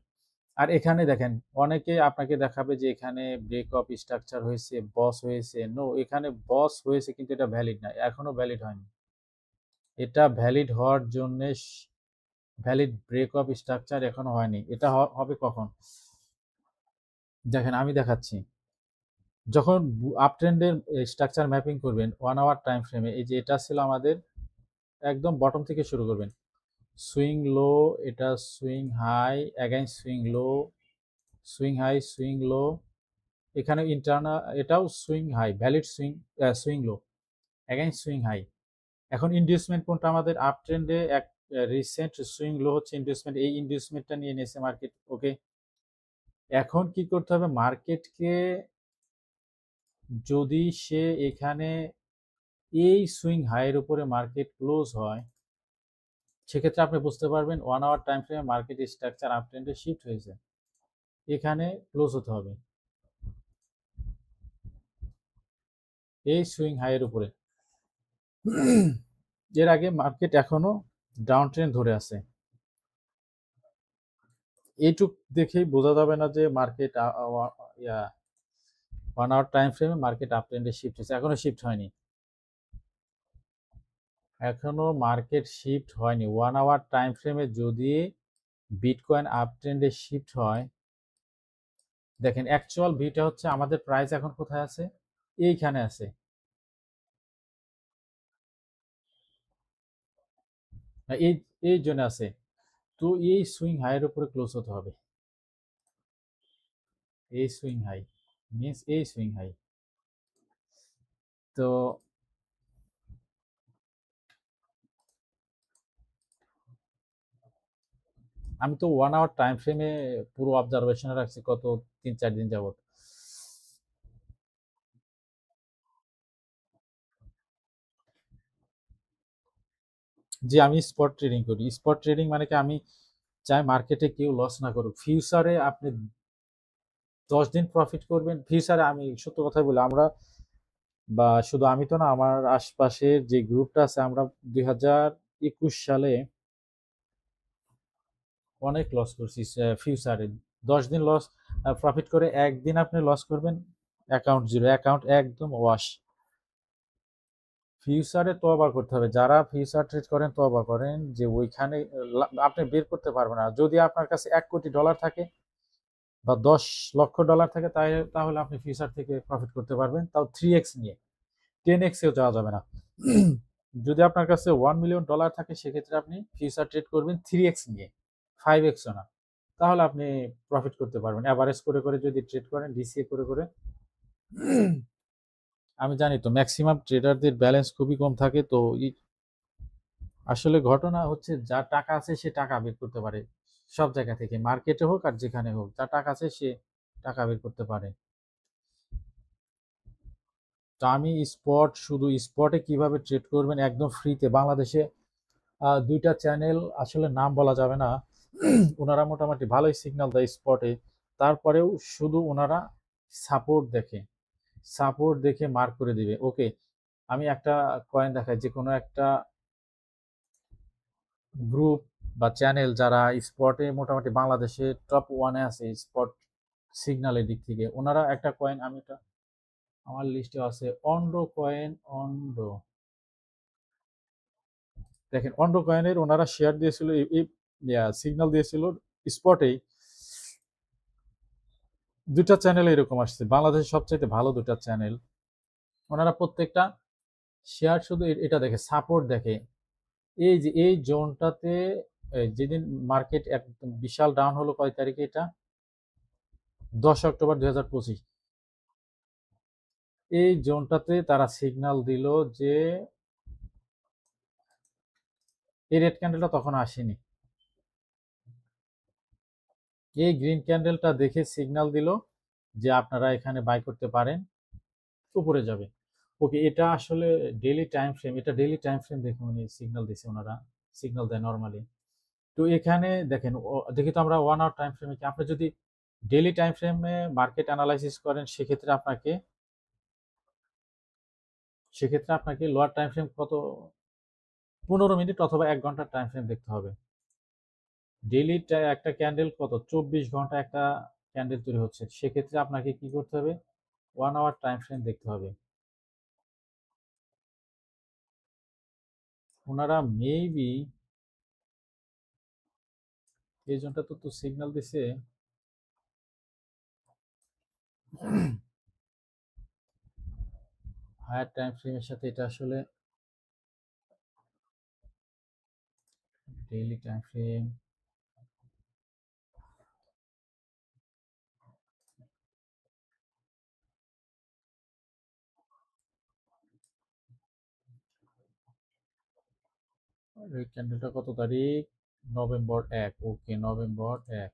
Speaker 1: আর এখানে দেখেন অনেকে আপনাকে দেখাবে যে এখানে ব্রেক অফ স্ট্রাকচার হয়েছে, বস হয়েছে। নো, এখানে বস হয়েছে কিন্তু এটা ভ্যালিড না, এখনো ভ্যালিড হয়নি। এটা ভ্যালিড হওয়ার জন্য ভ্যালিড ব্রেক অফ স্ট্রাকচার এখনো হয়নি। এটা হবে কখন? দেখেন আমি দেখাচ্ছি। যখন আপ ট্রেন্ডের স্ট্রাকচার ম্যাপিং করবেন 1 আওয়ার টাইম ফ্রেমে, এই যে এটা ছিল আমাদের, একদম বটম থেকে শুরু করবেন। সুইং লো, এটা swing high, again swing low, swing high, swing low, এখানে ইন্টারনাল, এটাও swing high, valid swing low, again swing high. এখন ইনডিউসমেন্ট কোনটা আমাদের? আপ ট্রেন্ডে এক রিসেন্ট সুইং লো হচ্ছে ইনডিউসমেন্ট, এই ইনডিউসমেন্টটা নিয়ে নিয়েছে মার্কেট। ওকে, এখন কি করতে হবে? মার্কেটকে যদি সে এখানে এই সুইং হাইয়ের উপরে মার্কেট ক্লোজ হয়, সেক্ষেত্রে আপনি বুঝতে পারবেন 1 আওয়ার টাইম ফ্রেমে মার্কেট স্ট্রাকচার আপ ট্রেন্ডে শিফট হয়েছে। এখানে ক্লোজ হতে হবে এই সুইং হাইয়ের উপরে। এর আগে মার্কেট এখনো ডাউন ট্রেন্ড ধরে আছে। এইটুক দেখেই বোঝা যাবে না যে মার্কেট 1 আওয়ার টাইম ফ্রেমে মার্কেট আপ ট্রেন্ডে শিফট হয়েছে? এখনো শিফট হয়নি, এখনো মার্কেট শিফট হয়নি। 1 আওয়ার টাইম ফ্রেমে যদি বিটকয়েন আপ ট্রেন্ডে শিফট হয়, দেখেন অ্যাকচুয়াল ভিটা হচ্ছে আমাদের প্রাইস এখন কোথায় আছে? এইখানে আছে, এই এই জন্য আছে। তো এই সুইং হাইয়ের উপরে ক্লোজ হতে হবে, এই সুইং হাই মিনস এই সুইং হাই। তো আমি তো 1 আওয়ার টাইম ফ্রেমে পুরো অবজারভেশনে রাখছি কত 3-4 দিন যাবত। যে আমি স্পট ট্রেডিং করি, স্পট ট্রেডিং মানে কি, আমি চাই মার্কেটে কেউ লস না করুক। ফিউচারে আপনি 10 দিন প্রফিট করবেন। ফিউচারে আমি সত্য কথাই বলি, আমরা বা শুধু আমি তো না, আমার আশপাশের যে গ্রুপটা আছে, আমরা 2021 সালে অনেক লস করছি। ফিউচারে 10 দিন লস প্রফিট করে, একদিন আপনি লস করবেন, অ্যাকাউন্ট জিরো, অ্যাকাউন্ট একদম ওয়াশ। ফিউচারে তওবা করতে হবে। যারা ফিউচার ট্রেড করেন তওবা করেন, যে ওইখানে আপনি বের করতে পারবেন না। যদি আপনার কাছে $1 কোটি থাকে বা $10 লক্ষ থাকে, তাহলে আপনি ফিউচার থেকে প্রফিট করতে পারবেন, তাও 3x নিয়ে। 10x-এও যাওয়া যাবে না। যদি আপনার কাছে $1 মিলিয়ন থাকে, সেক্ষেত্রে আপনি ফিউচার ট্রেড করবেন 3x নিয়ে, 5x-ও না। তাহলে আপনি প্রফিট করতে পারবেন অ্যাভারেজ করে করে যদি ট্রেড করেন, ডিসিএ করে করে। আমি জানি তো ম্যাক্সিমাম ট্রেডারদের ব্যালেন্স খুবই কম থাকে। তো আসলে ঘটনা হচ্ছে, যার টাকা আছে সে টাকা বের করতে পারে সব জায়গা থেকে, মার্কেটে হোক আর যেখানে হোক, যার টাকা আছে সে টাকা বের করতে পারে। তো আমি শুধু স্পটে কিভাবে ট্রেড করবেন একদম ফ্রিতে, বাংলাদেশে 2টা চ্যানেল, আসলে নাম বলা যাবে না, ওনারা মোটামুটি ভালোই সিগন্যাল দেয় স্পটে। তারপরেও শুধু ওনারা সাপোর্ট দেখে, সাপোর্ট দেখে মার্ক করে দিবে। ওকে, আমি একটা কয়েন দেখাই, যে কোনো একটা গ্রুপ বা চ্যানেল যারা স্পটে মোটামুটি বাংলাদেশে টপ 1-এ আছে স্পট সিগন্যালের দিক থেকে, ওনারা একটা কয়েন, আমি এটা আমার লিস্টে আছে, অন্ডো কয়েন, অন্ডো দেখেন অন্য কয়েনের ওনারা শেয়ার দিয়েছিল, এই সিগন্যাল দিয়েছিল স্পটেই। দুটা চ্যানেল এরকম আসছে, বাংলাদেশের সবচাইতে ভালো দুটা চ্যানেল। ওনারা প্রত্যেকটা শেয়ার শুধু এটা দেখে, সাপোর্ট দেখে। এই যে এই জোনটাতে যেদিন মার্কেট একদম বিশাল ডাউন হলো, কয় তারিখে এটা, 10 অক্টোবর 2025, এই জোনটাতে তারা সিগন্যাল দিল যে এই রেড ক্যান্ডেলটা তখন আসেনি, এই গ্রিন ক্যান্ডেলটা দেখে সিগন্যাল দিল যে আপনারা এখানে বাই করতে পারেন, উপরে যাবে। ওকে, এটা আসলে ডেইলি টাইম ফ্রেম, এটা ডেইলি টাইম ফ্রেম দেখে উনি সিগন্যাল দিছে, ওনারা সিগন্যাল দেয় নর্মালি। তো এখানে দেখেন, দেখি তো আমরা 1 আওয়ার টাইম ফ্রেমে কি, আপনি যদি ডেইলি টাইম ফ্রেমে মার্কেট অ্যানালাইসিস করেন, সেক্ষেত্রে আপনাকে লোয়ার টাইম ফ্রেম কত, 15 মিনিট অথবা 1 ঘন্টার টাইম ফ্রেম দেখতে হবে। ডেইলি একটা ক্যান্ডেল কত, 24 ঘন্টা একটা ক্যান্ডেল তৈরি হচ্ছে, সেক্ষেত্রে আপনাকে কি করতে হবে, 1 আওয়ার টাইম ফ্রেম দেখতে হবে। ওনারা মেবি এই জনটা তো সিগন্যাল দিছে হায়ার টাইম ফ্রেমের সাথে, এটা আসলে ডেইলি টাইম ফ্রেম, এই ক্যান্ডেলটা কত তারিখ, নভেম্বর 1, ওকে নভেম্বর 1,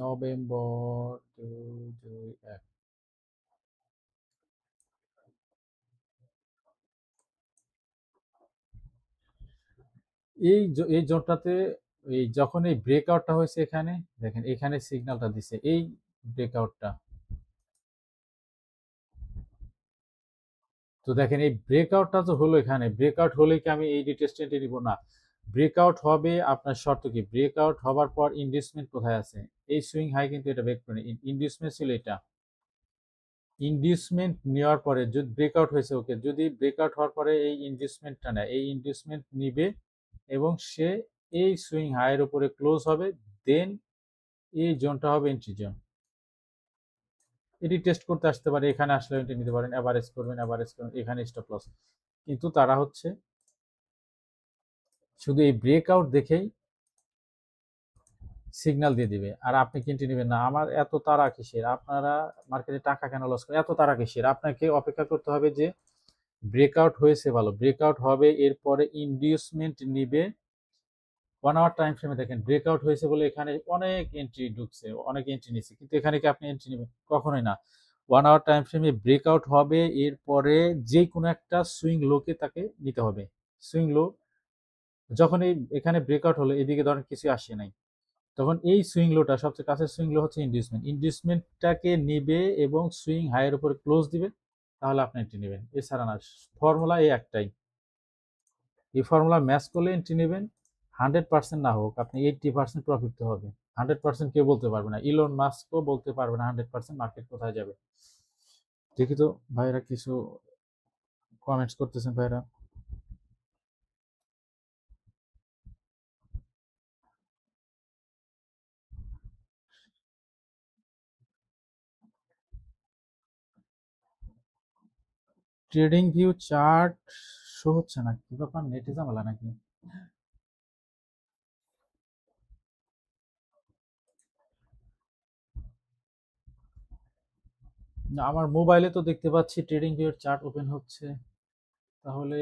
Speaker 1: নভেম্বর 2, 2, 1। এই জোনটাতে এই যখন এই ব্রেকআউটটা হয়েছে এখানে, দেখেন এখানে সিগন্যালটা দিছে এই ব্রেকআউটটা। তো দেখেন এই ব্রেকআউটটা তো হলো, এখানে ব্রেকআউট হলে কি আমি এই রিটেস্টেন্টে নিব না, ব্রেকআউট হবে, আপনার শর্ত কি, ব্রেকআউট হবার পর ইনডিউসমেন্ট কোথায় আছে, এই সুইং হাই কিন্তু এটা ব্রেক করে, ইনডিউসমেন্ট ছিল এটা, ইনডিউসমেন্ট নেওয়ার পরে যদি ব্রেকআউট হয়েছে, ওকে, যদি ব্রেকআউট হওয়ার পরে এই ইনডিউসমেন্টটা নেয়, এই ইনডিউসমেন্ট নিবে এবং সে এই সুইং হাইয়ের উপরে ক্লোজ হবে, দেন এই জোনটা হবে এন্ট্রি জোন। এটি টেস্ট করতে আসতে পারে, এখানে আসলে এন্ট্রি নিতে পারেন, অ্যাভারেজ করবেন, এখানে স্টপ লস। কিন্তু তারা হচ্ছে শুধু এই ব্রেকআউট দেখেই সিগন্যাল দিয়ে দিবে, আর আপনি কিনতে নেবেন না। আমার এত তাড়া কিসের, আপনারা মার্কেটে টাকা কেন লস করেন, এত তাড়া কিসের, আপনাকে অপেক্ষা করতে হবে যে ব্রেকআউট হয়েছে, ভালো ব্রেকআউট হবে, এরপরে ইনডিউসমেন্ট নিবে। 1 আওয়ার টাইম ফ্রেমে দেখেন ব্রেকআউট হয়েছে বলে এখানে অনেক এন্ট্রি ঢুকছে, অনেক এন্ট্রি নিচ্ছে, কিন্তু এখানে কি আপনি এন্ট্রি নেবেন, কখনোই না। 1 আওয়ার টাইম ফ্রেমে ব্রেকআউট হবে, এরপরে যে কোনো একটা সুইং লোকে তাকে নিতে হবে। সুইং লো যখন এখানে ব্রেকআউট হলো, এদিকে ধরেন কিছু আসে নাই, তখন এই সুইং লোটা সবচেয়ে কাছের সুইং লো হচ্ছে ইনডিউসমেন্ট, ইনডিউসমেন্টটাকে নিবে এবং সুইং হাইয়ের উপরে ক্লোজ দিবে, তাহলে আপনি এন্ট্রি নেবেন। এছাড়া না, ফর্মুলা এই একটাই, এই ফর্মুলা ম্যাচ করলে এন্ট্রি নেবেন। 100% না হোক, আপনি 80% প্রফিট তো হবে। 100% কেউ বলতে পারবে না, ইলন মাস্কও বলতে পারবে না 100% মার্কেট কোথায় যাবে। দেখি তো ভাইরা কিছু কমেন্টস করতেছেন ভাইরা। ট্রেডিং ভিউ চার্ট শো হচ্ছে না, কি ব্যাপার, নেটে ঝামেলা নাকি? না, আমার মোবাইলে তো দেখতে পাচ্ছি ট্রেডিং ভিউর চার্ট ওপেন হচ্ছে, তাহলে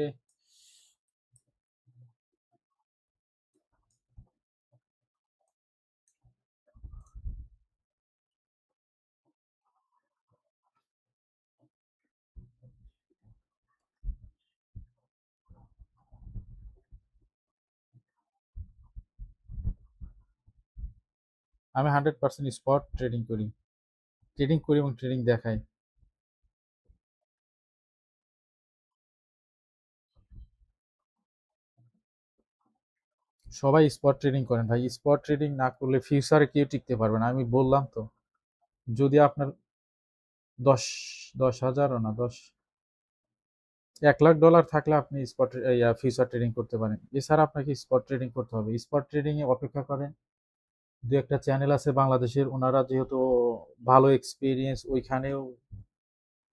Speaker 1: আমি 100% স্পট ট্রেডিং করি, এবং ট্রেডিং দেখাই। সবাই স্পট ট্রেডিং করেন ভাই, স্পট ট্রেডিং না করলে ফিউচারে কেউ টিকতে পারবে না, আমি বললাম তো। যদি আপনার 10 10,000ও না, $1,00,000 থাকলে আপনি স্পট ফিউচার ট্রেডিং করতে পারেন। এছাড়া আপনাকে স্পট ট্রেডিং করতে হবে। স্পট ট্রেডিং এ অপেক্ষা করেন, দু একটা চ্যানেল আছে বাংলাদেশের, ওনারা যেহেতু ভালো এক্সপিরিয়েন্স, ওইখানেও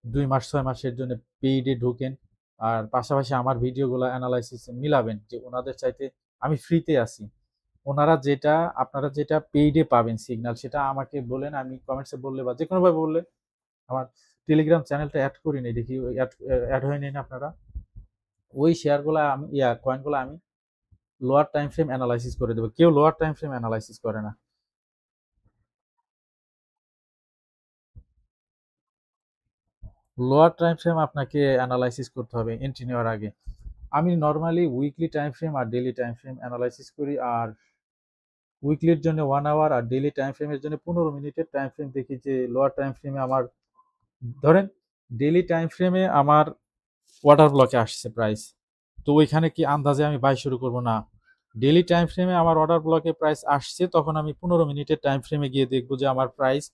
Speaker 1: 2 মাস 6 মাসের জন্য পেইডে ঢুকেন। আর পাশাপাশি আমার ভিডিওগুলো অ্যানালাইসিস মিলাবেন যে ওনাদের চাইতে আমি ফ্রিতে আছি। ওনারা যেটা, আপনারা যেটা পেইডে পাবেন সিগন্যাল, সেটা আমাকে বলেন, আমি কমেন্টসে বললে বা যে কোনোভাবে বললে আমার টেলিগ্রাম চ্যানেলটা অ্যাড করি নেই, দেখি অ্যাড হয়ে নেন আপনারা। ওই শেয়ারগুলো আমি কয়েনগুলো আমি লোয়ার টাইম ফ্রেম অ্যানালাইসিস করে দেবো। কেউ লোয়ার টাইম ফ্রেম অ্যানালাইসিস করে না। লোয়ার টাইম ফ্রেম আপনাকে অ্যানালাইসিস করতে হবে এন্ট্রি নেওয়ার আগে। আমি নর্মালি উইকলি টাইম ফ্রেম আর ডেইলি টাইম ফ্রেম অ্যানালাইসিস করি। আর উইকলির জন্য 1 আওয়ার আর ডেইলি টাইম ফ্রেমের জন্য 15 মিনিটের টাইম ফ্রেম দেখি যে লোয়ার টাইম ফ্রেমে আমার, ধরেন ডেইলি টাইম ফ্রেমে আমার ওয়াটার ব্লকে আসছে প্রাইস, তো ওইখানে কি আন্দাজে আমি বাই শুরু করব না। ডেইলি টাইম ফ্রেমে আমার অর্ডার ব্লকে প্রাইস আসছে, তখন আমি 15 মিনিটের টাইম ফ্রেমে গিয়ে দেখবো যে আমার প্রাইস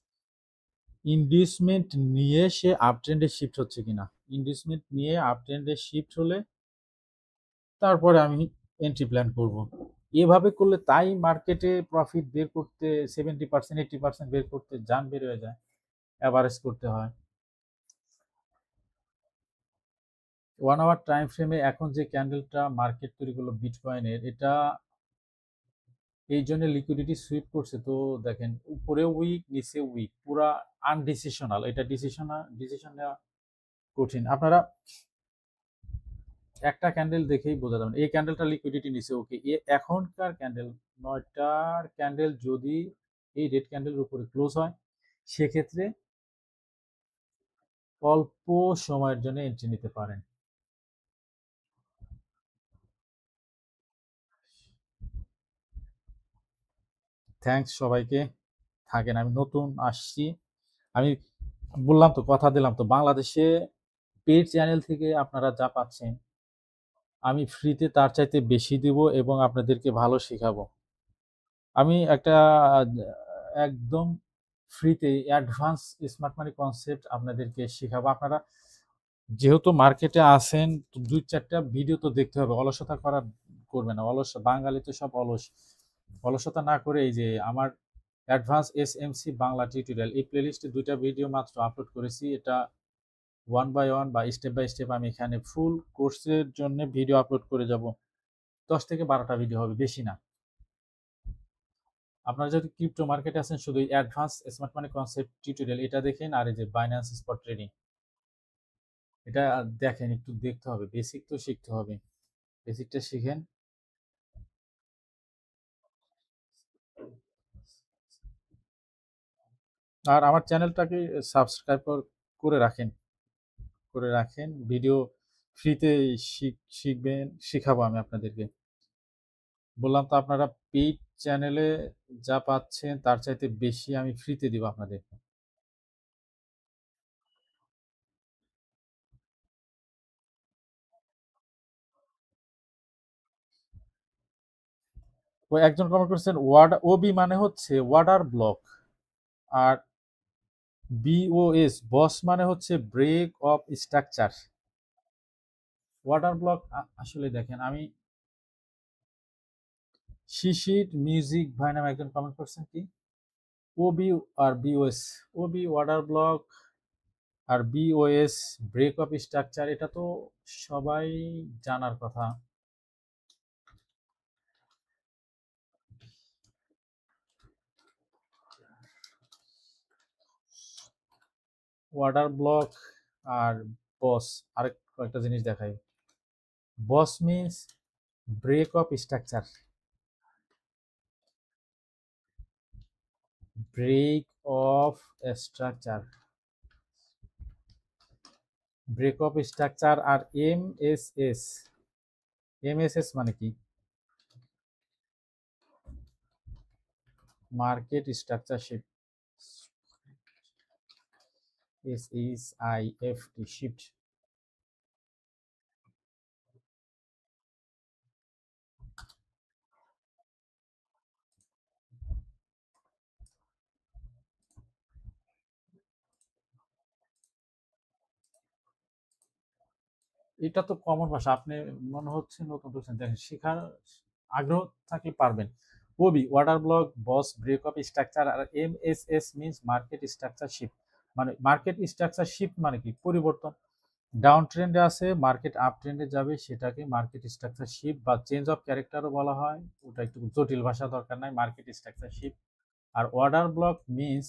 Speaker 1: ইন্ডিউসমেন্ট নিয়ে সে আপ ট্রেন্ডে শিফট হচ্ছে কিনা। ইন্ডিউসমেন্ট নিয়ে আপ ট্রেন্ডে শিফট হলে তারপরে আমি এন্ট্রি প্ল্যান করব। এভাবে করলে তাই মার্কেটে প্রফিট বের করতে 70% 80% বের করতে জান বের হয়ে যায়। অ্যাভারেজ করতে হয়। 1 আওয়ার টাইম ফ্রেমে এখন যে ক্যান্ডেলটা মার্কেট তৈরি করলো বিটকয়েনের, এটা এই জন্য লিকুইডিটি সুইপ করছে। তো দেখেন উপরে উইক নিচে উইক, পুরা আনডিসিশনাল। এটা ডিসিশন নেওয়া কঠিন। আপনারা একটা ক্যান্ডেল দেখেই বোঝা যাবে এই ক্যান্ডেলটা লিকুইডিটি নিচে, ওকে। এখনকার ক্যান্ডেল 9টার ক্যান্ডেল যদি এই রেড ক্যান্ডেলের উপরে ক্লোজ হয়, সেক্ষেত্রে অল্প সময়ের জন্য এন্ট্রি নিতে পারেন। থ্যাঙ্কস সবাইকে, থাকেন। আমি নতুন আসছি, আমি বললাম তো, কথা দিলাম তো, বাংলাদেশে পেইড চ্যানেল থেকে আপনারা যা পাচ্ছেন আমি ফ্রিতে তার চাইতে বেশি দিব এবং আপনাদেরকে ভালো শেখাবো। আমি একটা একদম ফ্রিতে অ্যাডভান্স স্মার্ট মানি কনসেপ্ট আপনাদেরকে শেখাবো। আপনারা যেহেতু মার্কেটে আছেন, 2-4টা ভিডিও তো দেখতে হবে। অলসতা করবে না। বাঙালি তো সব অলস। অলসতা না করে এই যে আমার অ্যাডভান্স এসএমসি বাংলা টিউটোরিয়াল, এই প্লেলিস্টে 2টা ভিডিও মাত্র আপলোড করেছি। এটা ওয়ান বাই ওয়ান বা স্টেপ বাই স্টেপ আমি এখানে ফুল কোর্সের জন্য ভিডিও আপলোড করে যাব। 10 থেকে 12টা ভিডিও হবে, বেশি না। আপনারা যদি ক্রিপ্টো মার্কেটে আছেন, শুধু অ্যাডভান্স স্মার্ট মানি কনসেপ্ট টিউটোরিয়াল এটা দেখেন। আর এই যে বাইন্যান্স স্পট ট্রেডিং, এটা দেখেন, একটু দেখতে হবে, বেসিক তো শিখতে হবে। বেসিকটা শিখেন। আর আমার চ্যানেলটাকে সাবস্ক্রাইব করে রাখেন, ভিডিও ফ্রিতে শিখবেন, শিখাবো আমি আপনাদেরকে। বললাম তো, আপনারা পেইড চ্যানেলে যা পাচ্ছেন তার চাইতে বেশি আমি ফ্রিতে দিব আপনাদের। তো একজন কমেন্ট করছেন ওবি মানে হচ্ছে ওয়াটার ব্লক, আর বিওএস বস মানে হচ্ছে break of structure. Order block আসলে দেখেন, আমি শিশির মিউজিক ভাই নামে একজন কমেন্ট করছেন কি, ওবি আর বিওএস, ওবি ওয়াটার ব্লক আর বিওএস ব্রেক অফ স্ট্রাকচার, এটা তো সবাই জানার কথা। ওয়াটার ব্লক আর বস, আরেক কয়েকটা জিনিস দেখাই। Boss means break of structure, break of structure, break of structure. আর এমএসএস, এমএসএস মানে কি, market structure shift, SHIFT shift. এটা তো কমন ভাষা, আপনি মনে হচ্ছে নতুন ঢুকছেন। দেখেন, শেখার আগ্রহ থাকলে পারবেন। OB order block, BOS break of structure, আর MSS means market structure shift. মানে মার্কেট স্ট্রাকচার শিফট মানে কি? পরিবর্তন। ডাউন ট্রেন্ডে আছে, মার্কেট আপ ট্রেন্ডে যাবে, সেটাকে মার্কেট স্ট্রাকচার শিফট বা চেঞ্জ অফ ক্যারেক্টারও বলা হয়। ওটা একটু জটিল ভাষা, দরকার নাই, মার্কেট স্ট্রাকচার শিফট। আর অর্ডার ব্লক মিন্স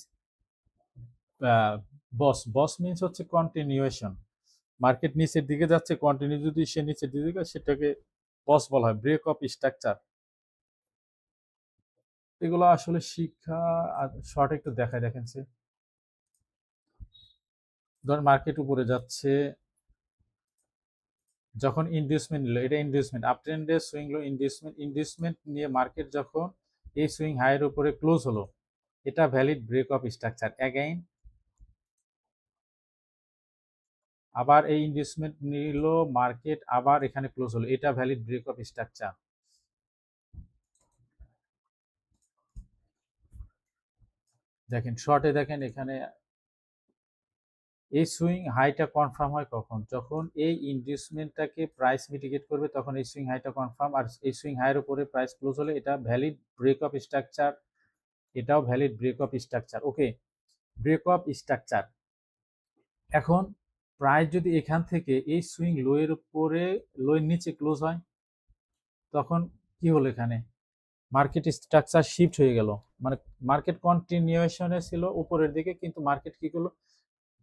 Speaker 1: বস মিন্স হচ্ছে কন্টিনিউয়েশন। মার্কেট নিচের দিকে যাচ্ছে, কন্টিনিউ যদি সে নিচের দিকে যায়, সেটাকে বস বলা হয়। ব্রেক অফ স্ট্রাকচার, এগুলো আসলে শিক্ষা। আর শর্ট একটু দেখায়, দেখেন সে ধর মার্কেট উপরে যাচ্ছে, যখন ইনডিউসমেন্ট নিল, এটা ইনডিউসমেন্ট, আপ ট্রেন্ডে সুইং লো, ইনডিউসমেন্ট নিয়ে মার্কেট যখন এই সুইং হাইয়ের উপরে ক্লোজ হলো, এটা valid break of structure. Again আবার এই ইনডিউসমেন্ট নিল, মার্কেট আবার এখানে ক্লোজ হলো, এটা ভ্যালিড ব্রেক অফ স্ট্রাকচার। দেখেন শর্টে, দেখেন এখানে এই সুইং হাইটা কনফার্ম হয় কখন? যখন এই ইনডিউসমেন্টটাকে প্রাইস মিটিগেট করবে, তখন এই সুইং হাইটা কনফার্ম। আর এই সুইং হাইয়ের উপরে প্রাইস ক্লোজ হলে এটা ভ্যালিড ব্রেক অফ স্ট্রাকচার। এটাও valid break of structure. Okay, break of structure. এখন প্রাইস যদি এখান থেকে এই সুইং লোয়ের উপরে, লোয়ের নিচে ক্লোজ হয়, তখন কি হলো? এখানে মার্কেট স্ট্রাকচার শিফট হয়ে গেল। মানে মার্কেট কন্টিনিউশনে ছিল উপরের দিকে, কিন্তু মার্কেট কি করলো?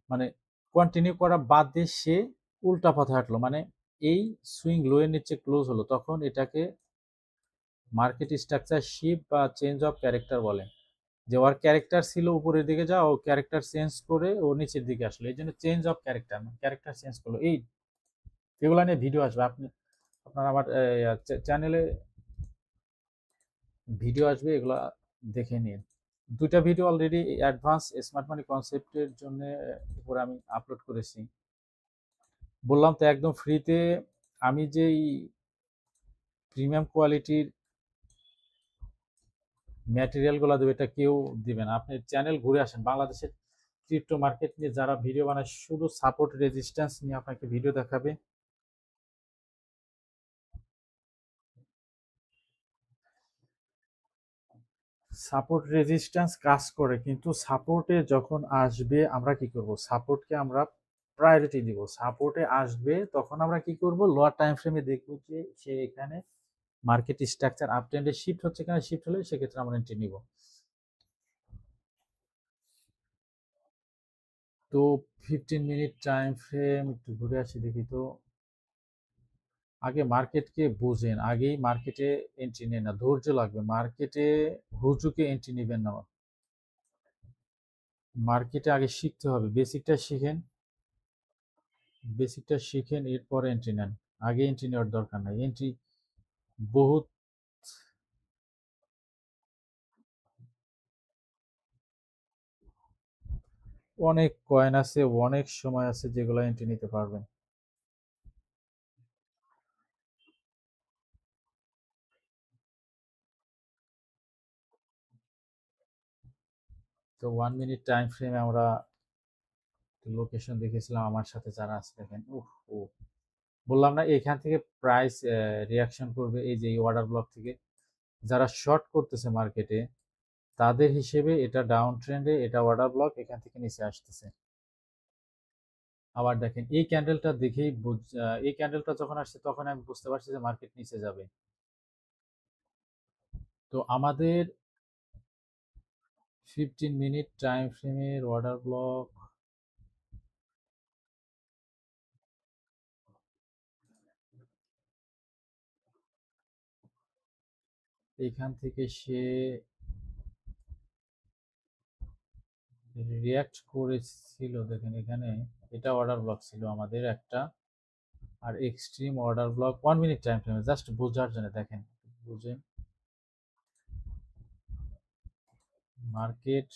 Speaker 1: মানে কন্টিনিউ করা বাদ দিয়ে সে উল্টা পথে হাঁটলো। মানে এই সুইং লোয়ের নিচে ক্লোজ হলো, তখন এটাকে মার্কেট স্ট্রাকচার শিফট বা চেঞ্জ অফ ক্যারেক্টার বলে। যে ওর ক্যারেক্টার ছিল উপরের দিকে যাওয়া, ও ক্যারেক্টার চেঞ্জ করে ও নিচের দিকে আসলো, এই জন্য change of character, character change করলো। এই এগুলা নিয়ে ভিডিও আসবে, আপনার আমার চ্যানেলে ভিডিও আসবে, এগুলা দেখে নিন। দুইটা video already advance smart money কনসেপ্টের জন্য উপরে আমি আপলোড করেছি। বললাম তো একদম ফ্রিতে। আমি যেই প্রিমিয়াম কোয়ালিটির ম্যাটেরিয়ালগুলো দেবে, এটা কেউ দিবে না। আপনি চ্যানেল ঘুরে আসেন, বাংলাদেশের ক্রিপ্টো মার্কেট নিয়ে যারা ভিডিও বানায়, শুধু সাপোর্ট রেজিস্ট্যান্স নিয়ে আপনাকে ভিডিও দেখাবে। সাপোর্ট রেজিস্ট্যান্স কাজ করে, কিন্তু সাপোর্টে যখন আসবে আমরা কি করব? সাপোর্টকে আমরা প্রায়োরিটি দিব। সাপোর্টে আসবে তখন আমরা কি করব? লোয়ার টাইম ফ্রেমে দেখব যে সে এখানে মার্কেট স্ট্রাকচার আপ ট্রেন্ডে শিফট হচ্ছে কিনা। শিফট হলে সেক্ষেত্রে আমরা এন্ট্রি নিব। তো 15 মিনিট টাইম ফ্রেম একটু ঘুরে আসি, দেখি তো। আগে মার্কেটকে বুঝেন, আগেই মার্কেটে এন্ট্রি নেন না, ধৈর্য লাগবে। মার্কেটে হুজুকে এন্ট্রি নেবেন না। মার্কেটে আগে শিখতে হবে, বেসিকটা শিখেন, বেসিকটা শিখেন, এরপরে এন্ট্রি নেন। আগে এন্ট্রি নেওয়ার দরকার নাই। এন্ট্রি বহুত, অনেক কয়েন আছে, অনেক সময় আছে যেগুলো এন্ট্রি নিতে পারবেন। তো 1 মিনিট টাইম ফ্রেমে আমরা লোকেশন দেখেছিলাম, আমার সাথে যারা আছে দেখেন, উফ ও, বললাম না এখান থেকে প্রাইস রিয়াকশন করবে, এই যে অর্ডার ব্লক থেকে। যারা শর্ট করতেছে মার্কেটে, তাদের হিসেবে এটা ডাউন ট্রেন্ডে, এটা অর্ডার ব্লক, এখান থেকে নিচে আসতেছে। আবার দেখেন এই ক্যান্ডেলটা দেখেই এই ক্যান্ডেলটা যখন আসছে, তখন আমি বুঝতে পারছি যে মার্কেট নিচে যাবে। তো আমাদের 15 মিনিট টাইম ফ্রেমের অর্ডার ব্লক, এখান থেকে সে রিয়াক্ট করেছিল। দেখেন এখানে এটা অর্ডার ব্লক ছিল আমাদের একটা, আর extreme order block 1 minute time ফ্রেমে, জাস্ট বোঝার জন্য দেখেন, বুঝেন। মার্কেট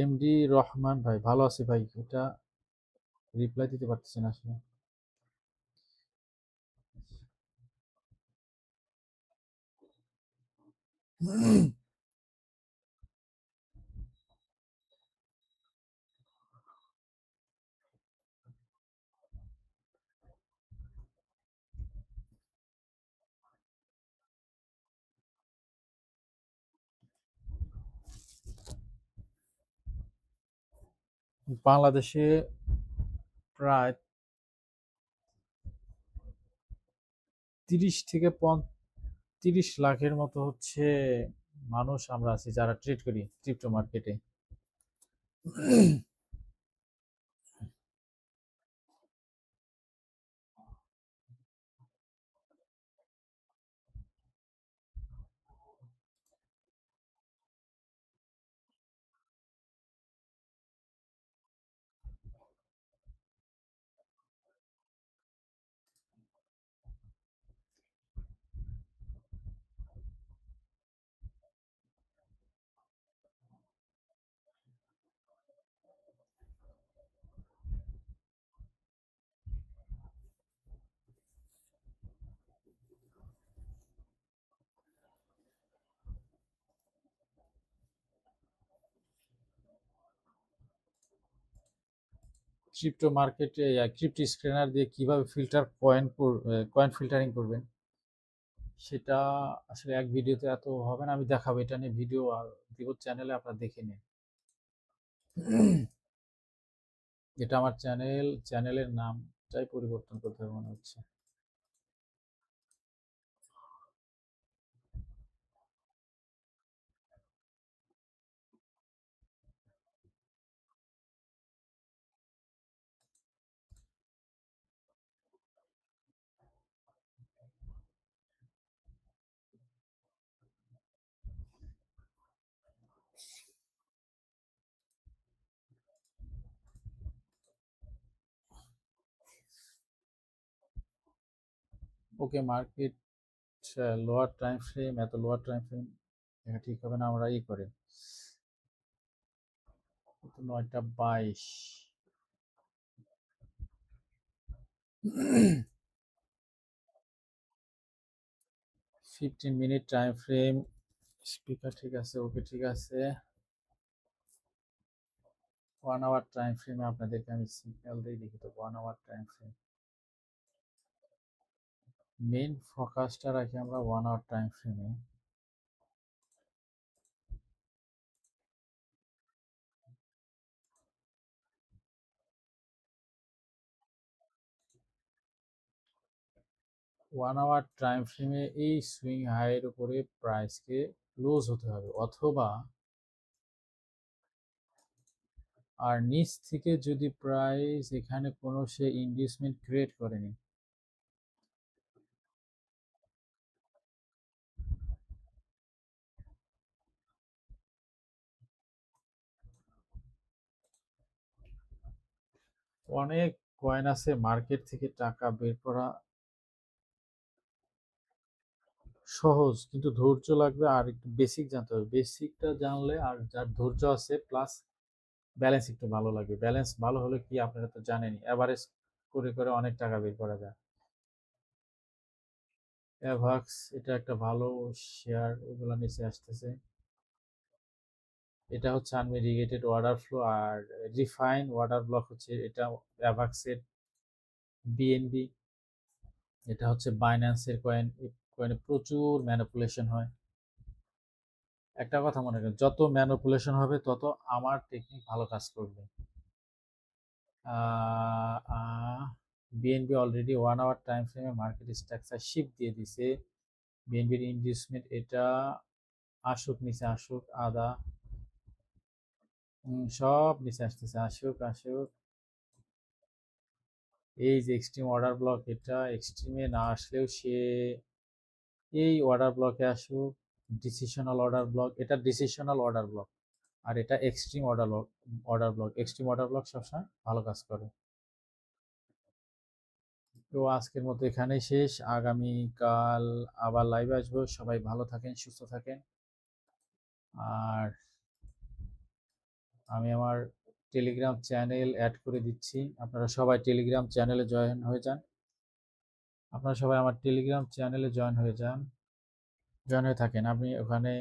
Speaker 1: এমডি রহমান ভাই, ভালো আছি ভাই। এটা রিপ্লাই দিতে পারতেছি না আসলে। বাংলাদেশে প্রায় 30 লাখের মতো হচ্ছে মানুষ আমরা আছি যারা ট্রেড করি ক্রিপ্টো মার্কেটে। ক্রিপ্টো মার্কেটে ক্রিপ্টো স্ক্যানার দিয়ে কিভাবে কয়েন ফিল্টারিং করবেন সেটা আসলে এক ভিডিওতে এত হবে না, আমি দেখাবো এটা নিয়ে ভিডিও আর দিব চ্যানেলে, আপনারা দেখে নিন। এটা আমার চ্যানেলের নামটাই পরিবর্তন করতে হবে মনে হচ্ছে। ওকে মার্কেট লোয়ার টাইম ফ্রেম, এত লোয়ার টাইম ফ্রেম এটা ঠিক হবে না, আমরা করে 9টা 22, 15 মিনিট টাইম ফ্রেম। স্পিকার ঠিক আছে, ওকে ঠিক আছে। 1 আওয়ার টাইম ফ্রেমে আপনাদেরকে আমি সিগন্যাল দিই, দেখি তো 1 আওয়ার টাইম ফ্রেম। মেইন ফোকাসটা রাখি আমরা 1 আওয়ার টাইম ফ্রেমে। ওয়ান আওয়ার টাইম ফ্রেমে এই সুইং হাইয়ের উপরে প্রাইসকে ক্লোজ হতে হবে, অথবা আর নিচ থেকে যদি প্রাইস এখানে কোনো সে ইনভেস্টমেন্ট ক্রিয়েট করেনি, অনেক কয়েন আছে মার্কেট থেকে টাকা বের করা সহজ, কিন্তু ধৈর্য লাগবে আর একটু বেসিক জানতে হবে। বেসিকটা জানলে আর যার ধৈর্য আছে প্লাস ব্যালেন্স একটু ভালো লাগবে। ব্যালেন্স ভালো হলে কি আপনারা তো জানেনই, অ্যাভারেজ করে করে অনেক টাকা বের করা যায়। অ্যাভাক্স এটা একটা ভালো শেয়ার, ওগুলো নিচে আসতেছে। এটা হচ্ছে আনভেরিগেটেড ওয়াটার ফ্লো, আর রিফাইন ওয়াটার ব্লক হচ্ছে এটা অ্যাভাক্সের বিএনবি। এটা হচ্ছে বাইন্যান্সের কয়েন, এই কয়েনে প্রচুর ম্যানিপুলেশন হয়। একটা কথা মনে রাখবেন, যত ম্যানিপুলেশন হবে তত আমার টেকনিক ভালো কাজ করবে। বিএনবি অলরেডি 1 আওয়ার টাইম ফ্রেমে মার্কেট স্ট্রাকচার শিফট দিয়ে দিছে। বিএনবির ইনভেস্টমেন্ট এটা আসুক, নিচে আসুক, আদা সব নিচে আসতেছে, আসুক আসুক। এই যে এক্সট্রিম অর্ডার ব্লক, এটা এক্সট্রিমে না আসলেও সে এই অর্ডার ব্লকে আসুক। ডিসিশনাল অর্ডার ব্লক, এটা ডিসিশনাল অর্ডার ব্লক, আর এটা extreme order block. Extreme order block সবসময় ভালো কাজ করে। তো আজকের মতো এখানেই শেষ, আগামীকাল আবার লাইভে আসবো। সবাই ভালো থাকেন, সুস্থ থাকেন। আর আমি আমার টেলিগ্রাম চ্যানেল অ্যাড করে দিচ্ছি। আপনারা সবাই টেলিগ্রাম চ্যানেলে জয়েন হয়ে যান। আপনারা সবাই আমার টেলিগ্রাম চ্যানেলে জয়েন হয়ে যান, জয়েন হয়ে থাকেন। আমি ওখানে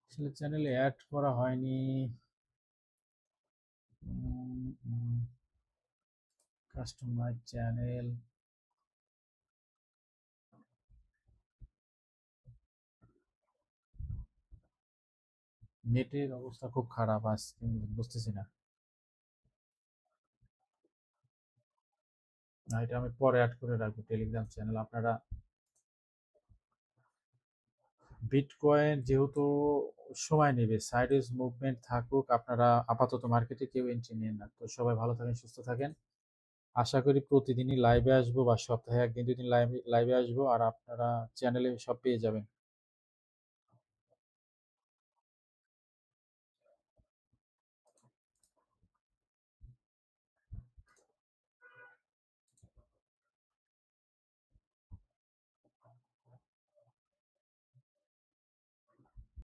Speaker 1: আসলে চ্যানেলে অ্যাড করা হয়নি। কাস্টমাইজ চ্যানেল, নেটের অবস্থা খুব খারাপ আজকে, বুঝতেছি না। না, এটা আমি পরে অ্যাড করে রাখবো টেলিগ্রাম চ্যানেল। আপনারা বিটকয়েন যেহেতু সময় নেবে, সাইডওয়েজ মুভমেন্ট থাকুক, আপনারা আপাতত মার্কেটে কেউ এন্ট্রি নেন না। তো সবাই ভালো থাকেন, সুস্থ থাকেন। আশা করি প্রতিদিনই লাইভে আসবো বা সপ্তাহে ১ দিন ২ দিন লাইভে আসবো, আর আপনারা চ্যানেলে সব পেয়ে যাবেন।